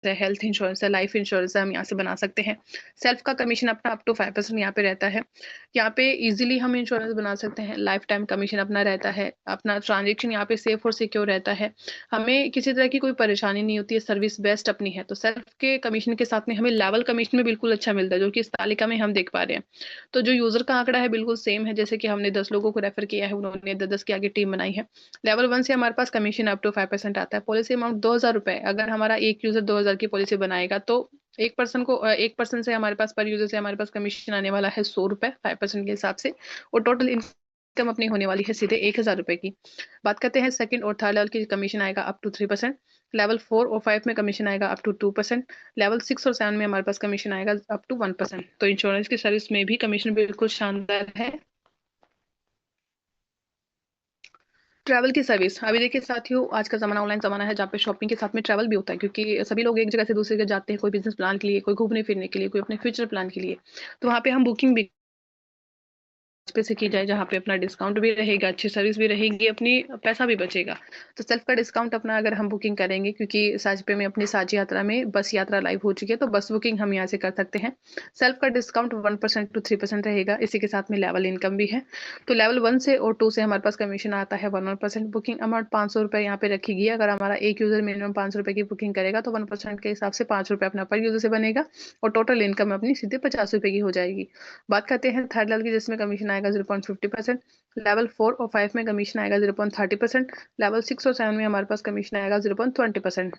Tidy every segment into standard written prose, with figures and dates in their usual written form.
है, health insurance है, life insurance है, हम यहाँ से बना सकते हैं। सेल्फ का कमीशन अपना अप टू 5% यहाँ पे रहता है। यहाँ पे इजीली हम इंश्योरेंस बना सकते हैं, लाइफ टाइम कमीशन अपना रहता है, अपना ट्रांजेक्शन यहाँ पे सेफ और सिक्योर रहता है, हमें किसी तरह की कोई परेशानी नहीं होती है, सर्विस बेस्ट अपनी है। तो सेल्फ के कमीशन के साथ में हमें लेवल कमीशन में बिल्कुल अच्छा मिलता है, जो कि इस तालिका में हम देख पा रहे हैं। तो जो यूजर का आंकड़ा है बिल्कुल सेम है, जैसे कि हमने 10 लोगों को रेफर किया है, उन्होंने 10 के आगे टीम बनाई है। लेवल 1 से हमारे पास कमीशन अप टू 5% आता है। पॉलिसी अमाउंट 2,000 रुपए, अगर हमारा एक यूजर 2,000 की पॉलिसी बनाएगा तो एक पर्सन से हमारे पास, पर यूजर से हमारे पास कमीशन आने वाला है 100 रुपए 5% के हिसाब से। और टोटल इनकम अपनी होने वाली है सीधे 1,000 रुपए की। बात करते हैं सेकंड और थर्ड लेवल की, कमीशन आएगा अप टू 3%। लेवल 4 और 5 में कमीशन आएगा अप टू 2%। लेवल 6 और 7 में हमारे पास कमीशन आएगा अप टू 1%। तो इंश्योरेंस की सर्विस में भी कमीशन बिल्कुल शानदार है। ट्रैवल की सर्विस, अभी देखिए साथियों, आज का जमाना ऑनलाइन जमाना है, जहाँ पे शॉपिंग के साथ में ट्रैवल भी होता है, क्योंकि सभी लोग एक जगह से दूसरी जगह जाते हैं, कोई बिजनेस प्लान के लिए, कोई घूमने फिरने के लिए, कोई अपने फ्यूचर प्लान के लिए। तो वहाँ पे हम बुकिंग भी पे से की जाए, जहाँ पे अपना डिस्काउंट भी रहेगा, अच्छी सर्विस भी रहेगी, अपनी पैसा भी बचेगा। तो सेल्फ का डिस्काउंट अपना अगर हम बुकिंग करेंगे, क्योंकि साजपे में अपनी साझी यात्रा में बस यात्रा लाइव हो चुकी है, तो बस बुकिंग हम यहाँ से कर सकते हैं। सेल्फ का डिस्काउंट 1% to 3% रहेगा, इसी के साथ में लेवल इनकम भी है। तो लेवल 1 से और 2 से हमारे पास कमीशन आता है 1%। बुकिंग अमाउंट 500 रुपए यहाँ पे रखी गई है। अगर हमारा एक यूजर मिनिमम 500 रुपए की बुकिंग करेगा तो 1% के हिसाब से 5 रुपए अपना पर यूजर से बनेगा, और टोटल इनकम अपनी सीधे 50 रुपए की हो जाएगी। बात करते हैं थर्ड लेवल की, जिसमें कमीशन आएगा 0.50%। लेवल 4 और 5 में कमीशन आएगा 0.30%। लेवल 6 और 7 में हमारे पास कमीशन आएगा 0.20%।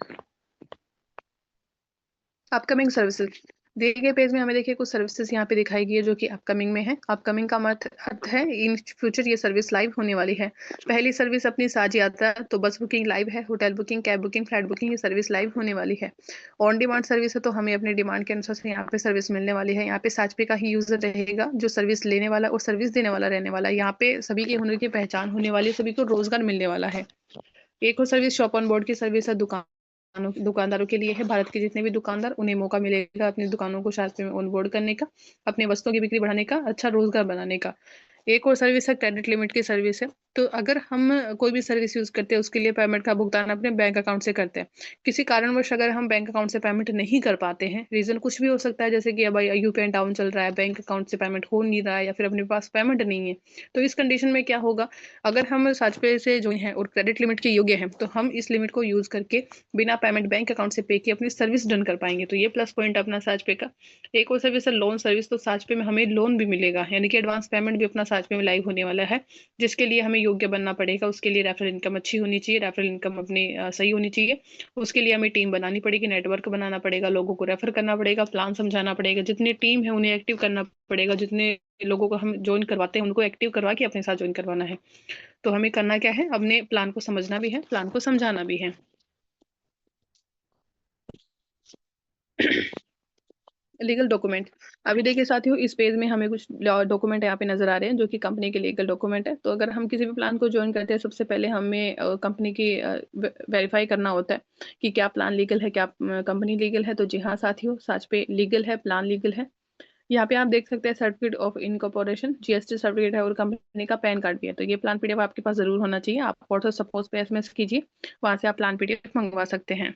अपकमिंग सर्विसेज, दिए गए पेज में हमें देखिए कुछ सर्विसेज यहाँ पे दिखाई गई है जो कि अपकमिंग में है। अपकमिंग का अर्थ है इन फ्यूचर ये सर्विस लाइव होने वाली है। पहली सर्विस अपनी साझ यात्रा, तो बस बुकिंग लाइव है, hotel booking, cab booking, flight booking, ये सर्विस लाइव होने वाली है। ऑन डिमांड सर्विस है, तो हमें अपने डिमांड के अनुसार से यहाँ पे सर्विस मिलने वाली है। यहाँ पे साझ पे का ही यूजर रहेगा, जो सर्विस लेने वाला और सर्विस देने वाला रहने वाला है। यहाँ पे सभी के हुनर की पहचान होने वाली है, सभी को रोजगार मिलने वाला है। एक और सर्विस शॉप ऑन बोर्ड की सर्विस है, दुकानदारों के लिए है। भारत के जितने भी दुकानदार, उन्हें मौका मिलेगा अपनी दुकानों को शास्त्र में ऑन बोर्ड करने का, अपने वस्तुओं की बिक्री बढ़ाने का, अच्छा रोजगार बनाने का। एक और सर्विस है क्रेडिट लिमिट की सर्विस है। तो अगर हम कोई भी सर्विस यूज करते हैं, उसके लिए पेमेंट का भुगतान अपने बैंक अकाउंट से करते हैं। किसी कारणवश अगर हम बैंक अकाउंट से पेमेंट नहीं कर पाते हैं, रीजन कुछ भी हो सकता है, जैसे कि अब यूपीआई डाउन चल रहा है, बैंक अकाउंट से पेमेंट हो नहीं रहा है, या फिर अपने पास पेमेंट नहीं है, तो इस कंडीशन में क्या होगा, अगर हम साजपे से जो है और क्रेडिट लिमिट के योग्य हैं, तो हम इस लिमिट को यूज करके बिना पेमेंट बैंक अकाउंट से पे किए अपनी सर्विस डन कर पाएंगे। तो ये प्लस पॉइंट अपना साजपे का। एक और सर्विस है लोन सर्विस, तो साजपे में हमें लोन भी मिलेगा, यानी कि एडवांस पेमेंट भी अपना साजपे में लाइव होने वाला है, जिसके लिए हमें योग्य बनना पड़ेगा। उसके लिए रेफरल इनकम अच्छी होनी चाहिए, रेफरल इनकम अपनी सही होनी चाहिए। उसके लिए हमें टीम बनानी पड़ेगी, नेटवर्क बनाना पड़ेगा, लोगों को रेफर करना पड़ेगा, प्लान समझाना पड़ेगा, जितनी टीम है उन्हें एक्टिव करना पड़ेगा, जितने लोगों को हम ज्वाइन करवाते हैं उनको एक्टिव करवा के अपने साथ ज्वाइन करवाना है। तो हमें करना क्या है, अपने प्लान को समझना भी है, प्लान को समझाना भी है। लीगल डॉक्यूमेंट, अभी देखिए साथियों, इस पेज में हमें कुछ डॉक्यूमेंट यहाँ पे नजर आ रहे हैं, जो कि कंपनी के लीगल डॉक्यूमेंट है। तो अगर हम किसी भी प्लान को ज्वाइन करते हैं, सबसे पहले हमें कंपनी की वेरीफाई करना होता है कि क्या प्लान लीगल है, क्या कंपनी लीगल है। तो जी हाँ साथियों, साच पे लीगल है, प्लान लीगल है। यहाँ पे आप देख सकते हैं certificate of incorporation, GST certificate है, और कंपनी का पैन कार्ड भी है। तो ये प्लान पीडीएफ आपके पास जरूर होना चाहिए। आप व्हाट्सएप सपोज पे एसएमएस कीजिए, वहां से आप प्लान पीडीएफ मंगवा सकते हैं।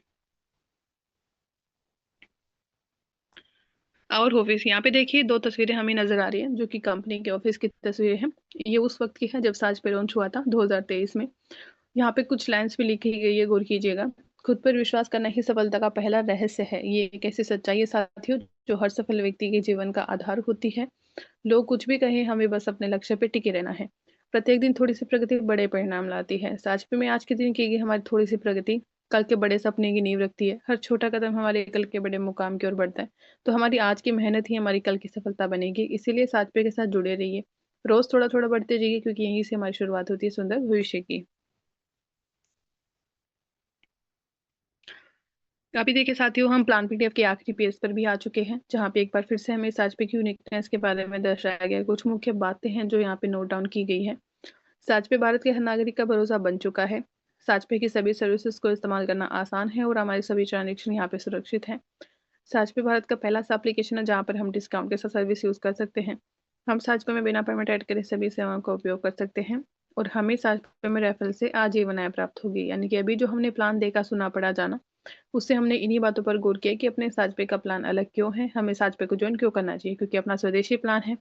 और ऑफिस, यहाँ पे देखिए दो तस्वीरें हमें नजर आ रही हैं, जो कि कंपनी के ऑफिस की तस्वीरें हैं। ये उस वक्त की है जब साज पे लॉन्च हुआ था 2023 में। यहाँ पे कुछ लाइंस भी लिखी गई है, गौर कीजिएगा। खुद पर विश्वास करना ही सफलता का पहला रहस्य है, ये एक ऐसी सच्चाई है साथियों जो हर सफल व्यक्ति के जीवन का आधार होती है। लोग कुछ भी कहें, हमें बस अपने लक्ष्य पे टिके रहना है। प्रत्येक दिन थोड़ी सी प्रगति बड़े परिणाम लाती है। साचपे में आज के दिन की गई हमारी थोड़ी सी प्रगति कल के बड़े सपने की नींव रखती है। हर छोटा कदम हमारे कल के बड़े मुकाम की ओर बढ़ता है। तो हमारी आज की मेहनत ही हमारी कल की सफलता बनेगी। इसीलिए साचपे के साथ जुड़े रहिए, रोज थोड़ा थोड़ा बढ़ते जाइए, क्योंकि यहीं से हमारी शुरुआत होती है सुंदर भविष्य की। अभी देखिए साथियों, हम प्लान पीडीएफ के आखिरी पेज पर भी आ चुके हैं, जहाँ पे एक बार फिर से हमें साचपे की यूनिकनेस के बारे में दर्शाया गया है। कुछ मुख्य बातें हैं जो यहाँ पे नोट डाउन की गई है। साजपे भारत के हर नागरिक का भरोसा बन चुका है। साजपे की सभी सर्विसेज को इस्तेमाल करना आसान है, और हमारे सभी ट्रांजेक्शन यहाँ पे सुरक्षित हैं। साजपे भारत का पहला सा एप्लीकेशन है जहाँ पर हम डिस्काउंट के साथ सर्विस यूज कर सकते हैं। हम साजपे में बिना पेमेंट ऐड करे सभी सेवाओं का उपयोग कर सकते हैं। और हमें साजपे में रेफरल से आजीवन आय प्राप्त होगी, यानी कि अभी जो हमने प्लान देखा, सुना, पढ़ा, जाना, उससे हमने इन्हीं बातों पर गौर किया कि अपने साजपे का प्लान अलग क्यों है, हमें साजपे को ज्वाइन क्यों करना चाहिए, क्योंकि अपना स्वदेशी प्लान है,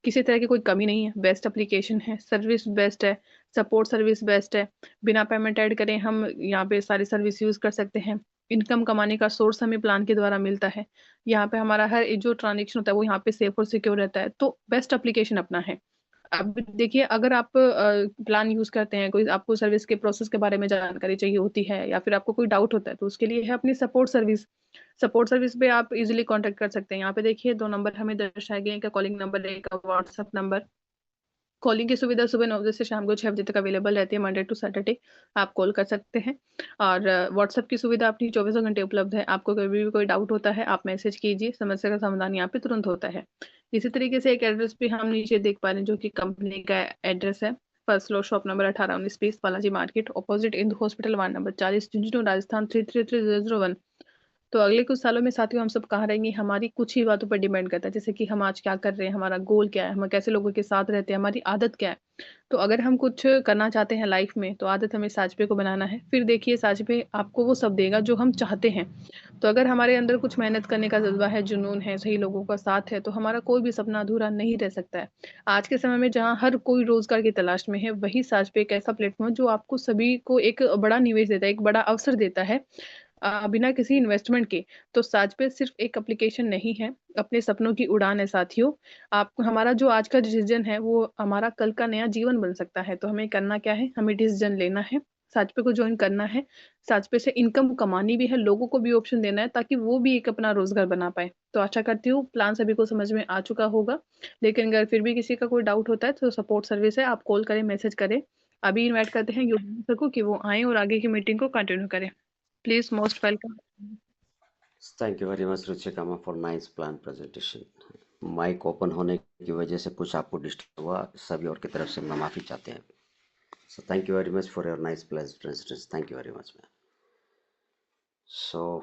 किसी तरह की कोई कमी नहीं है, बेस्ट एप्लीकेशन है, सर्विस बेस्ट है, सपोर्ट सर्विस बेस्ट है, बिना पेमेंट ऐड करें हम यहाँ पे सारी सर्विस यूज कर सकते हैं, इनकम कमाने का सोर्स हमें प्लान के द्वारा मिलता है, यहाँ पे हमारा हर एक जो ट्रांजेक्शन होता है वो यहाँ पे सेफ और सिक्योर रहता है, तो बेस्ट एप्लीकेशन अपना है। अब देखिए, अगर आप प्लान यूज करते हैं, कोई आपको सर्विस के प्रोसेस के बारे में जानकारी चाहिए होती है या फिर आपको कोई डाउट होता है, तो उसके लिए है अपनी सपोर्ट सर्विस। सपोर्ट सर्विस पे आप इजीली कांटेक्ट कर सकते हैं। यहाँ पे देखिए 2 नंबर हमें दर्शाए गए हैं, एक कॉलिंग नंबर, एक व्हाट्सएप नंबर। कॉलिंग की सुविधा सुबह 9 बजे से शाम को 6 बजे तक अवेलेबल रहती है, मंडे टू सैटरडे आप कॉल कर सकते हैं। और व्हाट्सएप की सुविधा अपनी 24 घंटे उपलब्ध है, आपको कभी भी कोई डाउट होता है आप मैसेज कीजिए, समस्या का समाधान यहाँ पे तुरंत होता है। इसी तरीके से एक एड्रेस भी हम नीचे देख पा रहे हैं जो कि कंपनी का एड्रेस है। First floor, shop number 18-19-20, Balaji market, opposite Indu hospital, ward number 40, Jhunjhunu, Rajasthan 333001। तो अगले कुछ सालों में साथियों हम सब कहाँ रहेंगे, हमारी कुछ ही बातों पर डिपेंड करता है, जैसे कि हम आज क्या कर रहे हैं, हमारा गोल क्या है, हम कैसे लोगों के साथ रहते हैं, हमारी आदत क्या है। तो अगर हम कुछ करना चाहते हैं लाइफ में, तो आदत हमें साजपे को बनाना है। फिर देखिए साजपे आपको वो सब देगा जो हम चाहते हैं। तो अगर हमारे अंदर कुछ मेहनत करने का जज्बा है, जुनून है, सही लोगों का साथ है, तो हमारा कोई भी सपना अधूरा नहीं रह सकता है। आज के समय में जहाँ हर कोई रोजगार की तलाश में है, वही साजपे एक ऐसा प्लेटफॉर्म है जो आपको सभी को एक बड़ा निवेश देता है, एक बड़ा अवसर देता है, बिना किसी इन्वेस्टमेंट के। तो साजपे सिर्फ एक एप्लीकेशन नहीं है, अपने सपनों की उड़ान है साथियों। आप, हमारा जो आज का डिसीजन है वो हमारा कल का नया जीवन बन सकता है। तो हमें करना क्या है, हमें डिसीजन लेना है, साजपे को ज्वाइन करना है, साजपे से इनकम कमानी भी है, लोगों को भी ऑप्शन देना है ताकि वो भी एक अपना रोजगार बना पाए। तो आशा करती हूँ प्लान सभी को समझ में आ चुका होगा, लेकिन अगर फिर भी किसी का कोई डाउट होता है तो सपोर्ट सर्विस है, आप कॉल करें, मैसेज करें। अभी इनवाइट करते हैं योगेंद्र सर को कि वो आए और आगे की मीटिंग को कंटिन्यू करें। Please, most welcome. Thank you very much रुचिकामा for nice plan presentation. Mic open होने की वजह से कुछ आपको डिस्टर्ब हुआ, सभी और की तरफ से मैं माफ़ी चाहते हैं। So thank you very much for your nice presentation, thank you very much ma'am. So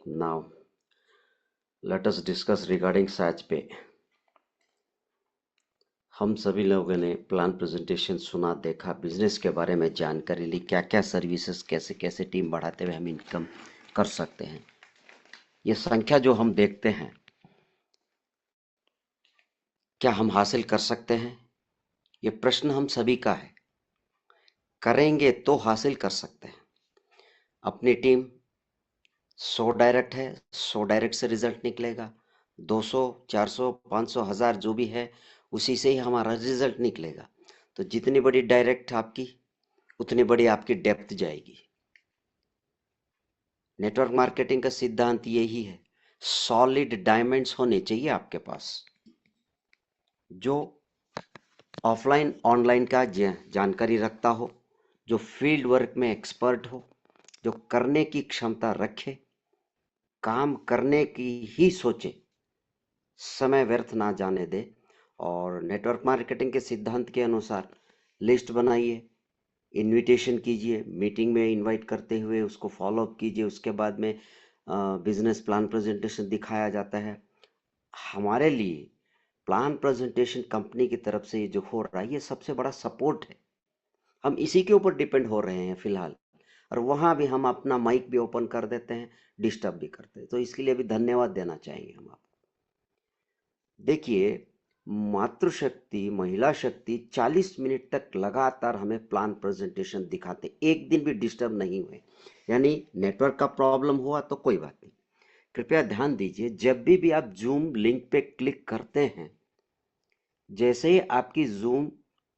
now let us discuss regarding साजपे। हम सभी लोगों ने प्लान प्रेजेंटेशन सुना, देखा, बिजनेस के बारे में जानकारी ली, क्या क्या सर्विसेज, कैसे कैसे टीम बढ़ाते हुए हम इनकम कर सकते हैं। ये संख्या जो हम देखते हैं, क्या हम हासिल कर सकते हैं? ये प्रश्न हम सभी का है। करेंगे तो हासिल कर सकते हैं। अपनी टीम 100 डायरेक्ट है, 100 डायरेक्ट से रिजल्ट निकलेगा। 200, 400, 500, 1000 जो भी है उसी से ही हमारा रिजल्ट निकलेगा। तो जितनी बड़ी डायरेक्ट आपकी, उतनी बड़ी आपकी डेप्थ जाएगी। नेटवर्क मार्केटिंग का सिद्धांत यही है, सॉलिड डायमंड्स होने चाहिए आपके पास, जो ऑफलाइन ऑनलाइन का जानकारी रखता हो, जो फील्ड वर्क में एक्सपर्ट हो, जो करने की क्षमता रखे, काम करने की ही सोचे, समय व्यर्थ ना जाने दे। और नेटवर्क मार्केटिंग के सिद्धांत के अनुसार लिस्ट बनाइए, इनविटेशन कीजिए, मीटिंग में इनवाइट करते हुए उसको फॉलो अप कीजिए, उसके बाद में बिजनेस प्लान प्रेजेंटेशन दिखाया जाता है। हमारे लिए प्लान प्रेजेंटेशन कंपनी की तरफ से ये जो हो रहा है, ये सबसे बड़ा सपोर्ट है। हम इसी के ऊपर डिपेंड हो रहे हैं फिलहाल, और वहाँ भी हम अपना माइक भी ओपन कर देते हैं, डिस्टर्ब भी करते हैं, तो इसके लिए भी धन्यवाद देना चाहेंगे हम आपको। देखिए, मातृशक्ति, महिला शक्ति 40 मिनट तक लगातार हमें प्लान प्रेजेंटेशन दिखाते, एक दिन भी डिस्टर्ब नहीं हुए। यानी नेटवर्क का प्रॉब्लम हुआ तो कोई बात नहीं। कृपया ध्यान दीजिए, जब भी आप जूम लिंक पे क्लिक करते हैं, जैसे ही आपकी जूम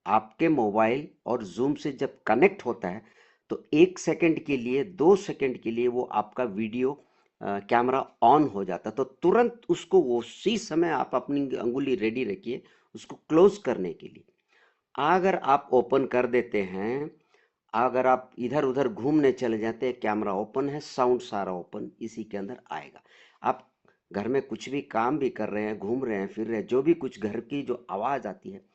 आपके मोबाइल और जूम से जब कनेक्ट होता है, तो 1 सेकंड के लिए, 2 सेकंड के लिए वो आपका वीडियो कैमरा ऑन हो जाता है। तो तुरंत उसको उसी समय आप अपनी अंगुली रेडी रखिए उसको क्लोज करने के लिए। अगर आप ओपन कर देते हैं, अगर आप इधर उधर घूमने चले जाते हैं, कैमरा ओपन है, साउंड सारा ओपन इसी के अंदर आएगा। आप घर में कुछ भी काम भी कर रहे हैं, घूम रहे हैं, फिर रहे हैं, जो भी कुछ घर की जो आवाज़ आती है,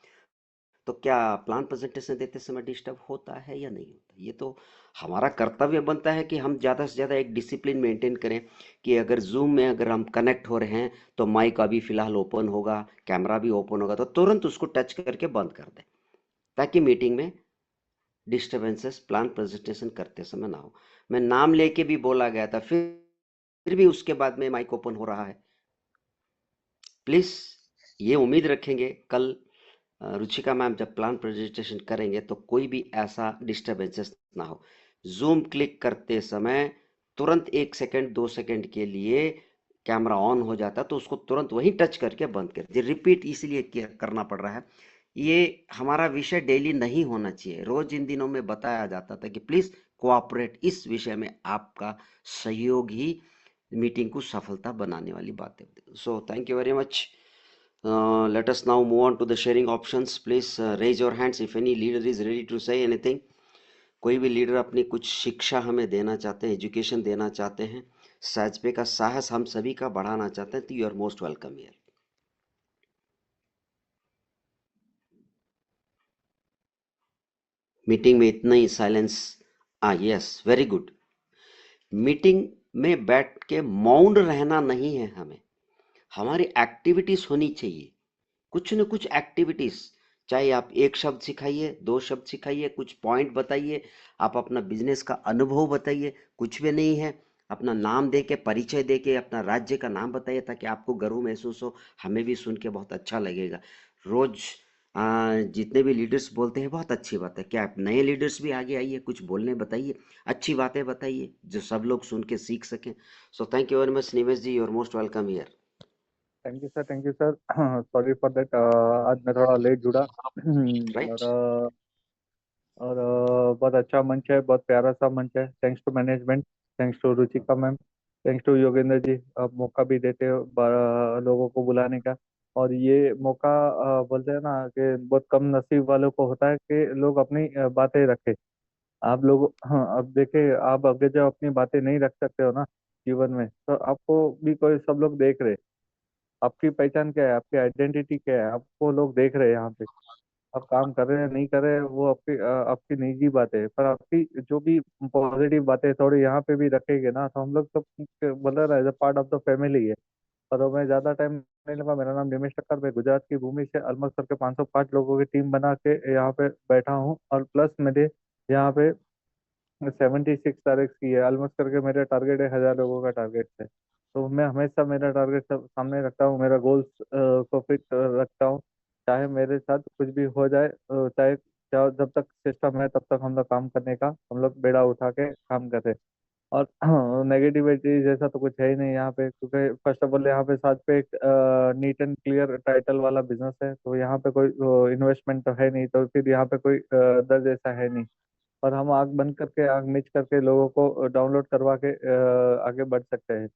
तो क्या प्लान प्रेजेंटेशन देते समय डिस्टर्ब होता है या नहीं होता? ये तो हमारा कर्तव्य बनता है कि हम ज़्यादा से ज़्यादा एक डिसिप्लिन मेंटेन करें, कि अगर जूम में अगर हम कनेक्ट हो रहे हैं तो माइक अभी फ़िलहाल ओपन होगा, कैमरा भी ओपन होगा, तो तुरंत उसको टच करके बंद कर दें, ताकि मीटिंग में डिस्टरबेंसेस प्लान प्रेजेंटेशन करते समय ना हो। मैं नाम लेके भी बोला गया था, फिर भी उसके बाद में माइक ओपन हो रहा है। प्लीज ये उम्मीद रखेंगे कल रुचिका मैम जब प्लान प्रेजेंटेशन करेंगे तो कोई भी ऐसा डिस्टरबेंसेस ना हो। जूम क्लिक करते समय तुरंत 1 सेकंड 2 सेकंड के लिए कैमरा ऑन हो जाता तो उसको तुरंत वहीं टच करके बंद कर दिए। रिपीट इसलिए करना पड़ रहा है, ये हमारा विषय डेली नहीं होना चाहिए। रोज इन दिनों में बताया जाता था कि प्लीज कोऑपरेट, इस विषय में आपका सहयोग ही मीटिंग को सफलता बनाने वाली बात है। So thank you very much. Let us now move on to the sharing options. Please raise your hands if any leader is ready to say anything. कोई भी लीडर अपनी कुछ शिक्षा हमें देना चाहते हैं, एजुकेशन देना चाहते हैं, सहज पे का साहस हम सभी का बढ़ाना चाहते हैं, तो you are most welcome here. Meeting में इतना ही silence. Yes, very good. Meeting में बैठ के मौन रहना नहीं है, हमारी एक्टिविटीज होनी चाहिए। कुछ न कुछ एक्टिविटीज, चाहे आप एक शब्द सिखाइए, 2 शब्द सिखाइए, कुछ पॉइंट बताइए, आप अपना बिजनेस का अनुभव बताइए, कुछ भी नहीं है, अपना नाम दे के, परिचय दे के, अपना राज्य का नाम बताइए ताकि आपको गर्व महसूस हो, हमें भी सुन के बहुत अच्छा लगेगा। रोज जितने भी लीडर्स बोलते हैं बहुत अच्छी बात है, क्या आप नए लीडर्स भी आगे आइए, कुछ बोलने बताइए, अच्छी बातें बताइए जो सब लोग सुन के सीख सकें। So thank you very much Nimesh ji, you are most welcome here. Thank you sir, thank you sir. Sorry for that, आज मैं थोड़ा लेट जुड़ा। राइट। बहुत अच्छा मंच है, बहुत प्यारा सा मंच है। Thanks to management, thanks to Ruchika ma'am, thanks to Yogendra ji. आप मौका भी देते हो लोगों को बुलाने का। और ये मौका बोलते हैं ना कि बहुत कम नसीब वालों को होता है कि लोग अपनी बातें रखें। आप लोग, हाँ, अब देखे, आप आगे जब अपनी बातें नहीं रख सकते हो ना जीवन में, तो आपको भी कोई सब लोग देख रहे। आपकी पहचान क्या है, आपकी आइडेंटिटी क्या है, आपको लोग देख रहे हैं यहाँ पे। आप काम कर रहे हैं नहीं कर रहे हैं, वो आपकी निजी बात है, पर आपकी जो भी पॉजिटिव बातें थोड़ी यहाँ पे भी रखेंगे ना, तो हम लोग सब बोल रहे as a part of the family है। और मैं ज्यादा टाइम नहीं लगा। मेरा नाम निमेश टक्कर, मैं गुजरात की भूमि से अलमस्त करके 505 लोगों की टीम बना के यहाँ पे बैठा हूँ। और प्लस मेरे यहाँ पे 76 तारीख की है, ऑलमोस्ट करके मेरा टारगेट है 1000 लोगों का टारगेट है। तो मैं हमेशा मेरा टारगेट सब सामने रखता हूँ, मेरा गोल्स को फिट रखता हूँ। चाहे मेरे साथ कुछ भी हो जाए, चाहे जब तक सिस्टम है तब तक हम लोग काम करने का, हम लोग बेड़ा उठा के काम करते हैं। और नेगेटिविटी जैसा तो कुछ है ही नहीं यहाँ पे, क्योंकि फर्स्ट ऑफ ऑल यहाँ पे साथ पे एक नीट एंड क्लियर टाइटल वाला बिजनेस है, तो यहाँ पे कोई इन्वेस्टमेंट तो है नहीं, तो फिर यहाँ पे कोई डर जैसा है नहीं। और हम आग बंद करके, आग मिच करके लोगों को डाउनलोड करवा के आगे बढ़ सकते हैं।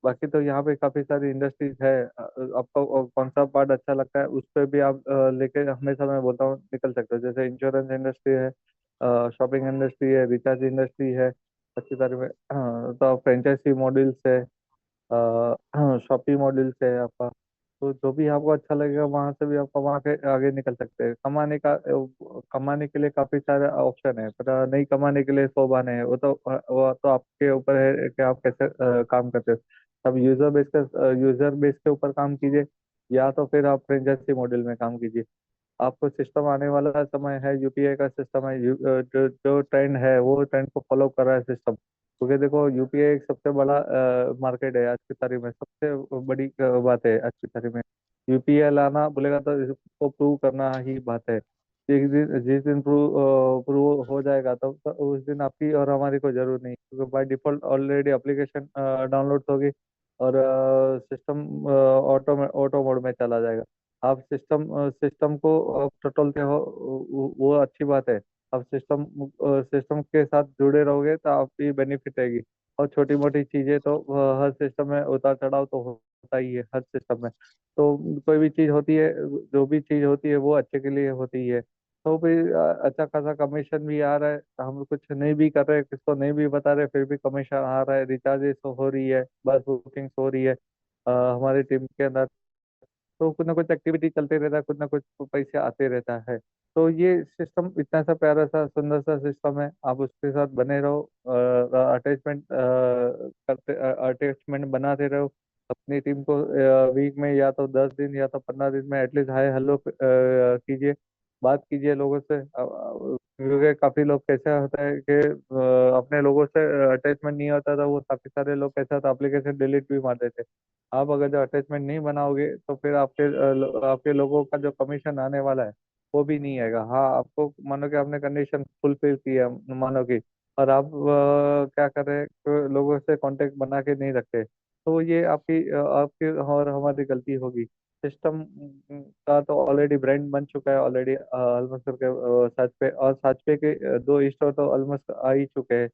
बाकी तो यहाँ पे काफी सारी इंडस्ट्रीज है। आपको कौन सा पार्ट अच्छा लगता है उस पर भी आप लेके, हमेशा मैं बोलता हूँ, निकल सकते हो। जैसे इंश्योरेंस इंडस्ट्री है, शॉपिंग इंडस्ट्री है, रिचार्ज इंडस्ट्री है, अच्छी तरह में तो फ्रेंचाइजी मॉडल्स है, शॉपिंग मॉडल्स है आपका। तो जो भी आपको अच्छा लगेगा वहां से भी आप वहां के आगे निकल सकते हैं। कमाने के लिए काफी सारे ऑप्शन है, पर नहीं कमाने के लिए 100 बहाने हैं। वो तो आपके ऊपर है कि आप कैसे काम करते हो। अब यूजर बेस के ऊपर काम कीजिए, या तो फिर आप फ्रेंचाइजी मॉडल में काम कीजिए। आपको सिस्टम आने वाला समय है, यूपीआई का सिस्टम है। जो जो ट्रेंड है वो ट्रेंड को फॉलो कर रहा है सिस्टम, क्योंकि देखो यूपीआई एक सबसे बड़ा मार्केट है आज की तारीख में, सबसे बड़ी बात है आज की तारीख में। यूपीआई लाना बोलेगा तो इसको प्रूव करना ही बात है। जिस दिन प्रूव हो जाएगा तो उस दिन आपकी और हमारी कोई जरूरत नहीं, क्योंकि by default already application download होगी और सिस्टम ऑटो ऑटो मोड में चला जाएगा। आप सिस्टम को आप टटोलते हो, वो अच्छी बात है। आप सिस्टम के साथ जुड़े रहोगे तो आपकी बेनिफिट रहेगी। और छोटी मोटी चीजें तो हर सिस्टम में उतार चढ़ाव तो होता ही है हर सिस्टम में। तो कोई भी चीज होती है, जो भी चीज होती है वो अच्छे के लिए होती है। तो फिर अच्छा खासा कमीशन भी आ रहा है, हम कुछ नहीं भी कर रहे, किसको नहीं भी बता रहे, फिर भी कमीशन आ रहा है, रिचार्जेस हो रही है, बस बुकिंग हो रही है हमारी टीम के अंदर। तो कुछ ना कुछ एक्टिविटी चलते रहता है, कुछ ना कुछ पैसे आते रहता है। तो ये सिस्टम इतना सा प्यारा सा सुंदर सा सिस्टम है, आप उसके साथ बने रहो, अटैचमेंट बनाते रहो अपनी टीम को। वीक में या तो 10 दिन या तो 15 दिन में एटलीस्ट हाय हेलो कीजिए। बात कीजिए लोगों से। क्योंकि काफी लोग कैसा होता है कि अपने लोगों से अटैचमेंट नहीं होता था, वो काफी सारे लोग कैसा था एप्लीकेशन डिलीट भी मार देते। आप अगर जो अटैचमेंट नहीं बनाओगे तो फिर आपके लोगों का जो कमीशन आने वाला है वो भी नहीं आएगा। हाँ, आपको मानो कि आपने कंडीशन फुलफिल किया, मानो कि, और आप क्या कर रहे हैं कि लोगों से कांटेक्ट बना के नहीं रखते, तो ये आपकी और हमारी गलती होगी। सिस्टम का तो ऑलरेडी ब्रांड बन चुका है ऑलरेडी ऑलमोस्ट करके साच पे, और साच पे के दो स्टोर तो ऑलमोस्ट आ ही चुके हैं।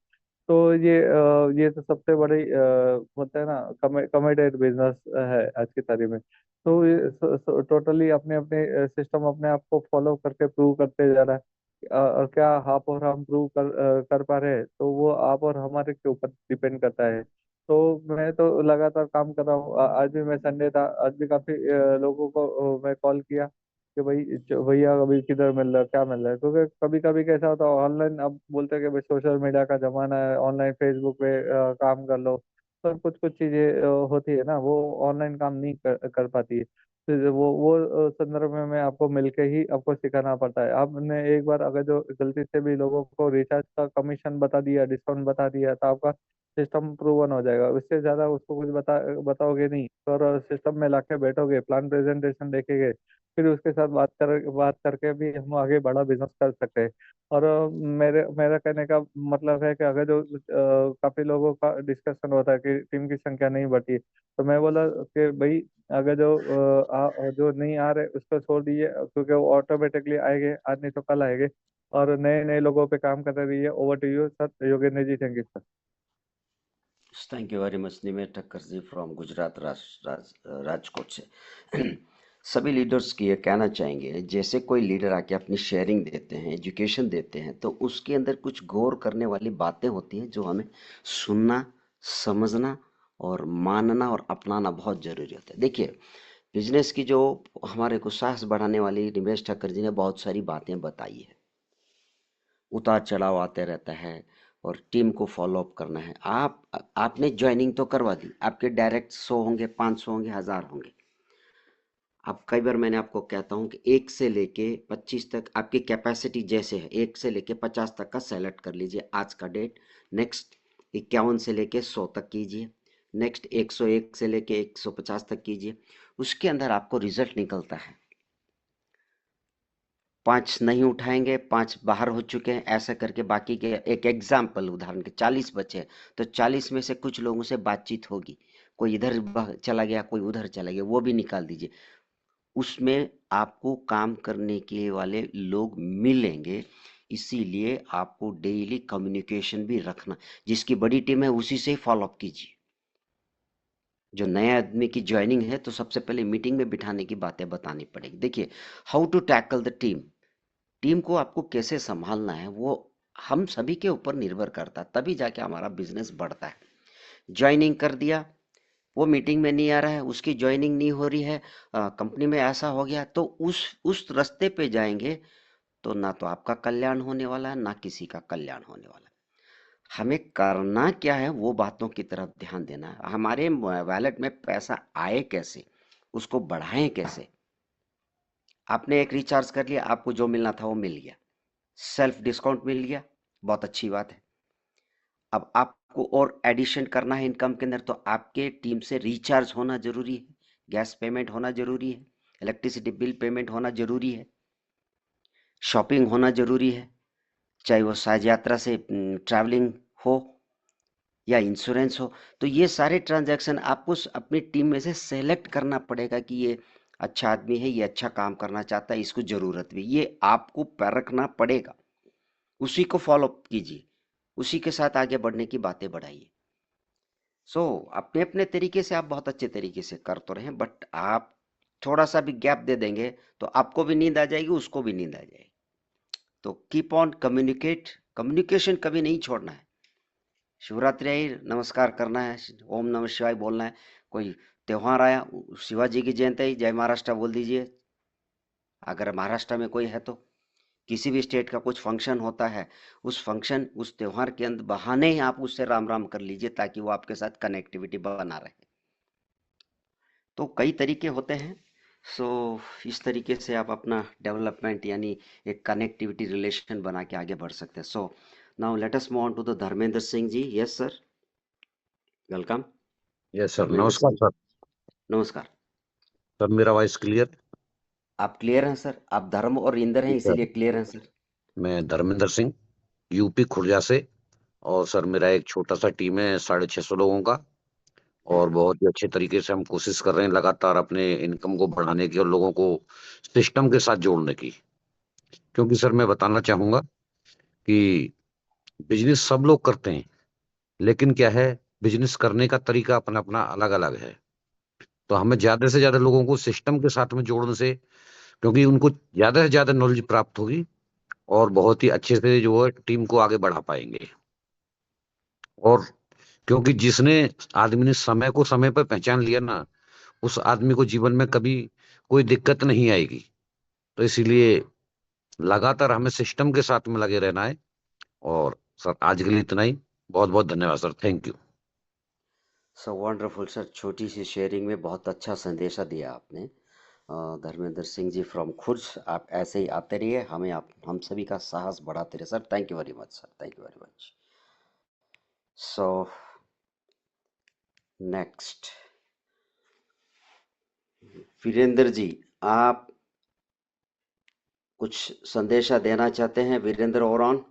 तो ये तो सबसे बड़ी होता है ना, कमिटेड बिजनेस है आज की तारीख में। तो ये टोटली अपने अपने सिस्टम अपने आप को फॉलो करके प्रूव करते जा रहा है। और क्या आप और हम प्रूव कर पा रहे हैं, तो वो आप और हमारे के ऊपर डिपेंड करता है। तो मैं तो लगातार काम कर रहा हूँ। आज भी मैं संडे था, आज भी काफी लोगों को मैं कॉल किया कि भाई भैया अभी किधर मिल रहा है, क्या मिल रहा है। क्योंकि कभी कभी कैसा होता है ऑनलाइन, अब बोलते हैं कि भाई सोशल मीडिया का जमाना है, ऑनलाइन फेसबुक पे काम कर लो। पर कुछ कुछ चीजें होती है ना, वो ऑनलाइन काम नहीं कर पाती है। फिर वो संदर्भ में मैं आपको मिलके ही आपको सिखाना पड़ता है। आपने एक बार अगर जो गलती से भी लोगों को रिचार्ज का कमीशन बता दिया, डिस्काउंट बता दिया, तो आपका सिस्टम प्रूवन हो जाएगा। उससे ज्यादा उसको कुछ बताओगे नहीं, और सिस्टम में लाके बैठोगे, प्लान प्रेजेंटेशन देखेंगे, फिर उसके साथ बात करके भी हम आगे बड़ा बिजनेस कर सकते हैं। और मेरा कहने का मतलब है कि अगर जो काफी लोगों का डिस्कशन होता है कि टीम की संख्या नहीं बढ़ती, तो मैं बोला कि भाई अगर जो नहीं आ रहे उसको छोड़ दीजिए, क्योंकि वो ऑटोमेटिकली आएंगे, आज नहीं तो कल आएंगे। और नए नए लोगों पे काम कर रही है। Over to you sir, Yogendra ji, thank you sir. Thank you very much Nimesh Thakkar ji from Gujarat Rajkot से। सभी लीडर्स की ये कहना चाहेंगे, जैसे कोई लीडर आके अपनी शेयरिंग देते हैं, एजुकेशन देते हैं, तो उसके अंदर कुछ गौर करने वाली बातें होती हैं जो हमें सुनना, समझना और मानना और अपनाना बहुत जरूरी होता है। देखिए, बिजनेस की जो हमारे को साहस बढ़ाने वाली निमेश ठक्कर जी ने बहुत सारी बातें बताई है। उतार चढ़ाव आते रहता है और टीम को फॉलो अप करना है। आपने ज्वाइनिंग तो करवा दी, आपके डायरेक्ट 100 होंगे, 500 होंगे, 1000 होंगे। अब कई बार मैंने आपको कहता हूं कि 1 से लेके 25 तक आपकी कैपेसिटी जैसे है, 1 से लेके 50 तक का सेलेक्ट कर लीजिए आज का डेट। नेक्स्ट 51 से लेके 100 तक कीजिए। नेक्स्ट 101 से लेके 150 तक कीजिए। उसके अंदर आपको रिजल्ट निकलता है। 5 नहीं उठाएंगे, 5 बाहर हो चुके हैं, ऐसा करके बाकी के एक एग्जाम्पल उदाहरण के 40 बचे, तो 40 में से कुछ लोगों से बातचीत होगी। कोई इधर चला गया, कोई उधर चला गया, वो भी निकाल दीजिए। उसमें आपको काम करने के वाले लोग मिलेंगे। इसीलिए आपको डेली कम्युनिकेशन भी रखना। जिसकी बड़ी टीम है उसी से फॉलो अप कीजिए। जो नए आदमी की ज्वाइनिंग है तो सबसे पहले मीटिंग में बिठाने की बातें बतानी पड़ेगी। देखिए, how to tackle the team. Team को आपको कैसे संभालना है वो हम सभी के ऊपर निर्भर करता है, तभी जाके हमारा बिजनेस बढ़ता है। ज्वाइनिंग कर दिया, वो मीटिंग में नहीं आ रहा है, उसकी ज्वाइनिंग नहीं हो रही है, कंपनी में ऐसा हो गया, तो उस रास्ते पे जाएंगे तो ना तो आपका कल्याण होने वाला है, ना किसी का कल्याण होने वाला है। हमें करना क्या है वो बातों की तरफ ध्यान देना है। हमारे वॉलेट में पैसा आए कैसे, उसको बढ़ाएं कैसे। आपने एक रिचार्ज कर लिया, आपको जो मिलना था वो मिल गया, सेल्फ डिस्काउंट मिल गया, बहुत अच्छी बात है। अब आपको और एडिशन करना है इनकम के अंदर, तो आपके टीम से रिचार्ज होना जरूरी है, गैस पेमेंट होना जरूरी है, इलेक्ट्रिसिटी बिल पेमेंट होना जरूरी है, शॉपिंग होना जरूरी है, चाहे वो साज यात्रा से ट्रैवलिंग हो या इंश्योरेंस हो। तो ये सारे ट्रांजैक्शन आपको अपनी टीम में से सेलेक्ट करना पड़ेगा कि ये अच्छा आदमी है, ये अच्छा काम करना चाहता है, इसको जरूरत भी, ये आपको परखना पड़ेगा। उसी को फॉलो कीजिए, उसी के साथ आगे बढ़ने की बातें बढ़ाइए। अपने अपने तरीके से आप बहुत अच्छे तरीके से कर तो रहे, बट आप थोड़ा सा भी गैप दे देंगे तो आपको भी नींद आ जाएगी, उसको भी नींद आ जाएगी। तो कीप ऑन कम्युनिकेशन कभी नहीं छोड़ना है। शिवरात्रि आई, नमस्कार करना है, ओम नमः शिवाय बोलना है। कोई त्योहार आया, शिवाजी की जयंती आई, जय महाराष्ट्र बोल दीजिए, अगर महाराष्ट्र में कोई है तो। किसी भी स्टेट का कुछ फंक्शन होता है, उस फंक्शन उस त्योहार के अंदर बहाने ही आप उससे राम राम कर लीजिए, ताकि वो आपके साथ कनेक्टिविटी बना रहे। तो कई तरीके होते हैं। सो इस तरीके से आप अपना डेवलपमेंट यानी एक कनेक्टिविटी रिलेशन बना के आगे बढ़ सकते हैं। So now let us move on to the Dharmendra Singh ji. Yes sir, welcome. Yes sir, Dharmendra नमस्कार सिंह, सर। नमस्कार। सर मेरा वॉइस क्लियर? आप क्लियर हैं सर? आप धर्म और इंदर हैं सर इसीलिए क्लियर हैं सर। मैं धर्मेंद्र सिंह, यूपी खुर्जा से। और सर मेरा एक छोटा सा टीम है 650 लोगों का। और बहुत ही अच्छे तरीके से हम कोशिश कर रहे हैं लगातार अपने इनकम को बढ़ाने की और लोगों को सिस्टम के साथ जोड़ने की। क्योंकि सर मैं बताना चाहूंगा कि बिजनेस सब लोग करते हैं, लेकिन क्या है, बिजनेस करने का तरीका अपना अपना अलग अलग है। तो हमें ज्यादा से ज्यादा लोगों को सिस्टम के साथ में जोड़ने से, क्योंकि उनको ज्यादा से ज्यादा नॉलेज प्राप्त होगी और बहुत ही अच्छे से जो है टीम को आगे बढ़ा पाएंगे। और क्योंकि जिसने आदमी ने समय को समय पर पहचान लिया ना, उस आदमी को जीवन में कभी कोई दिक्कत नहीं आएगी। तो इसीलिए लगातार हमें सिस्टम के साथ में लगे रहना है। और सर आज के लिए इतना ही। बहुत बहुत धन्यवाद sir, thank you. So wonderful sir, छोटी सी शेयरिंग में बहुत अच्छा संदेशा दिया आपने। धर्मेंद्र सिंह जी फ्रॉम खुर्ज, आप ऐसे ही आते रहिए, हमें आप हम सभी का साहस बढ़ाते रहिए sir. Thank you very much sir, thank you very much. So next Virendra ji, आप कुछ संदेशा देना चाहते हैं? वीरेंद्र ओरान।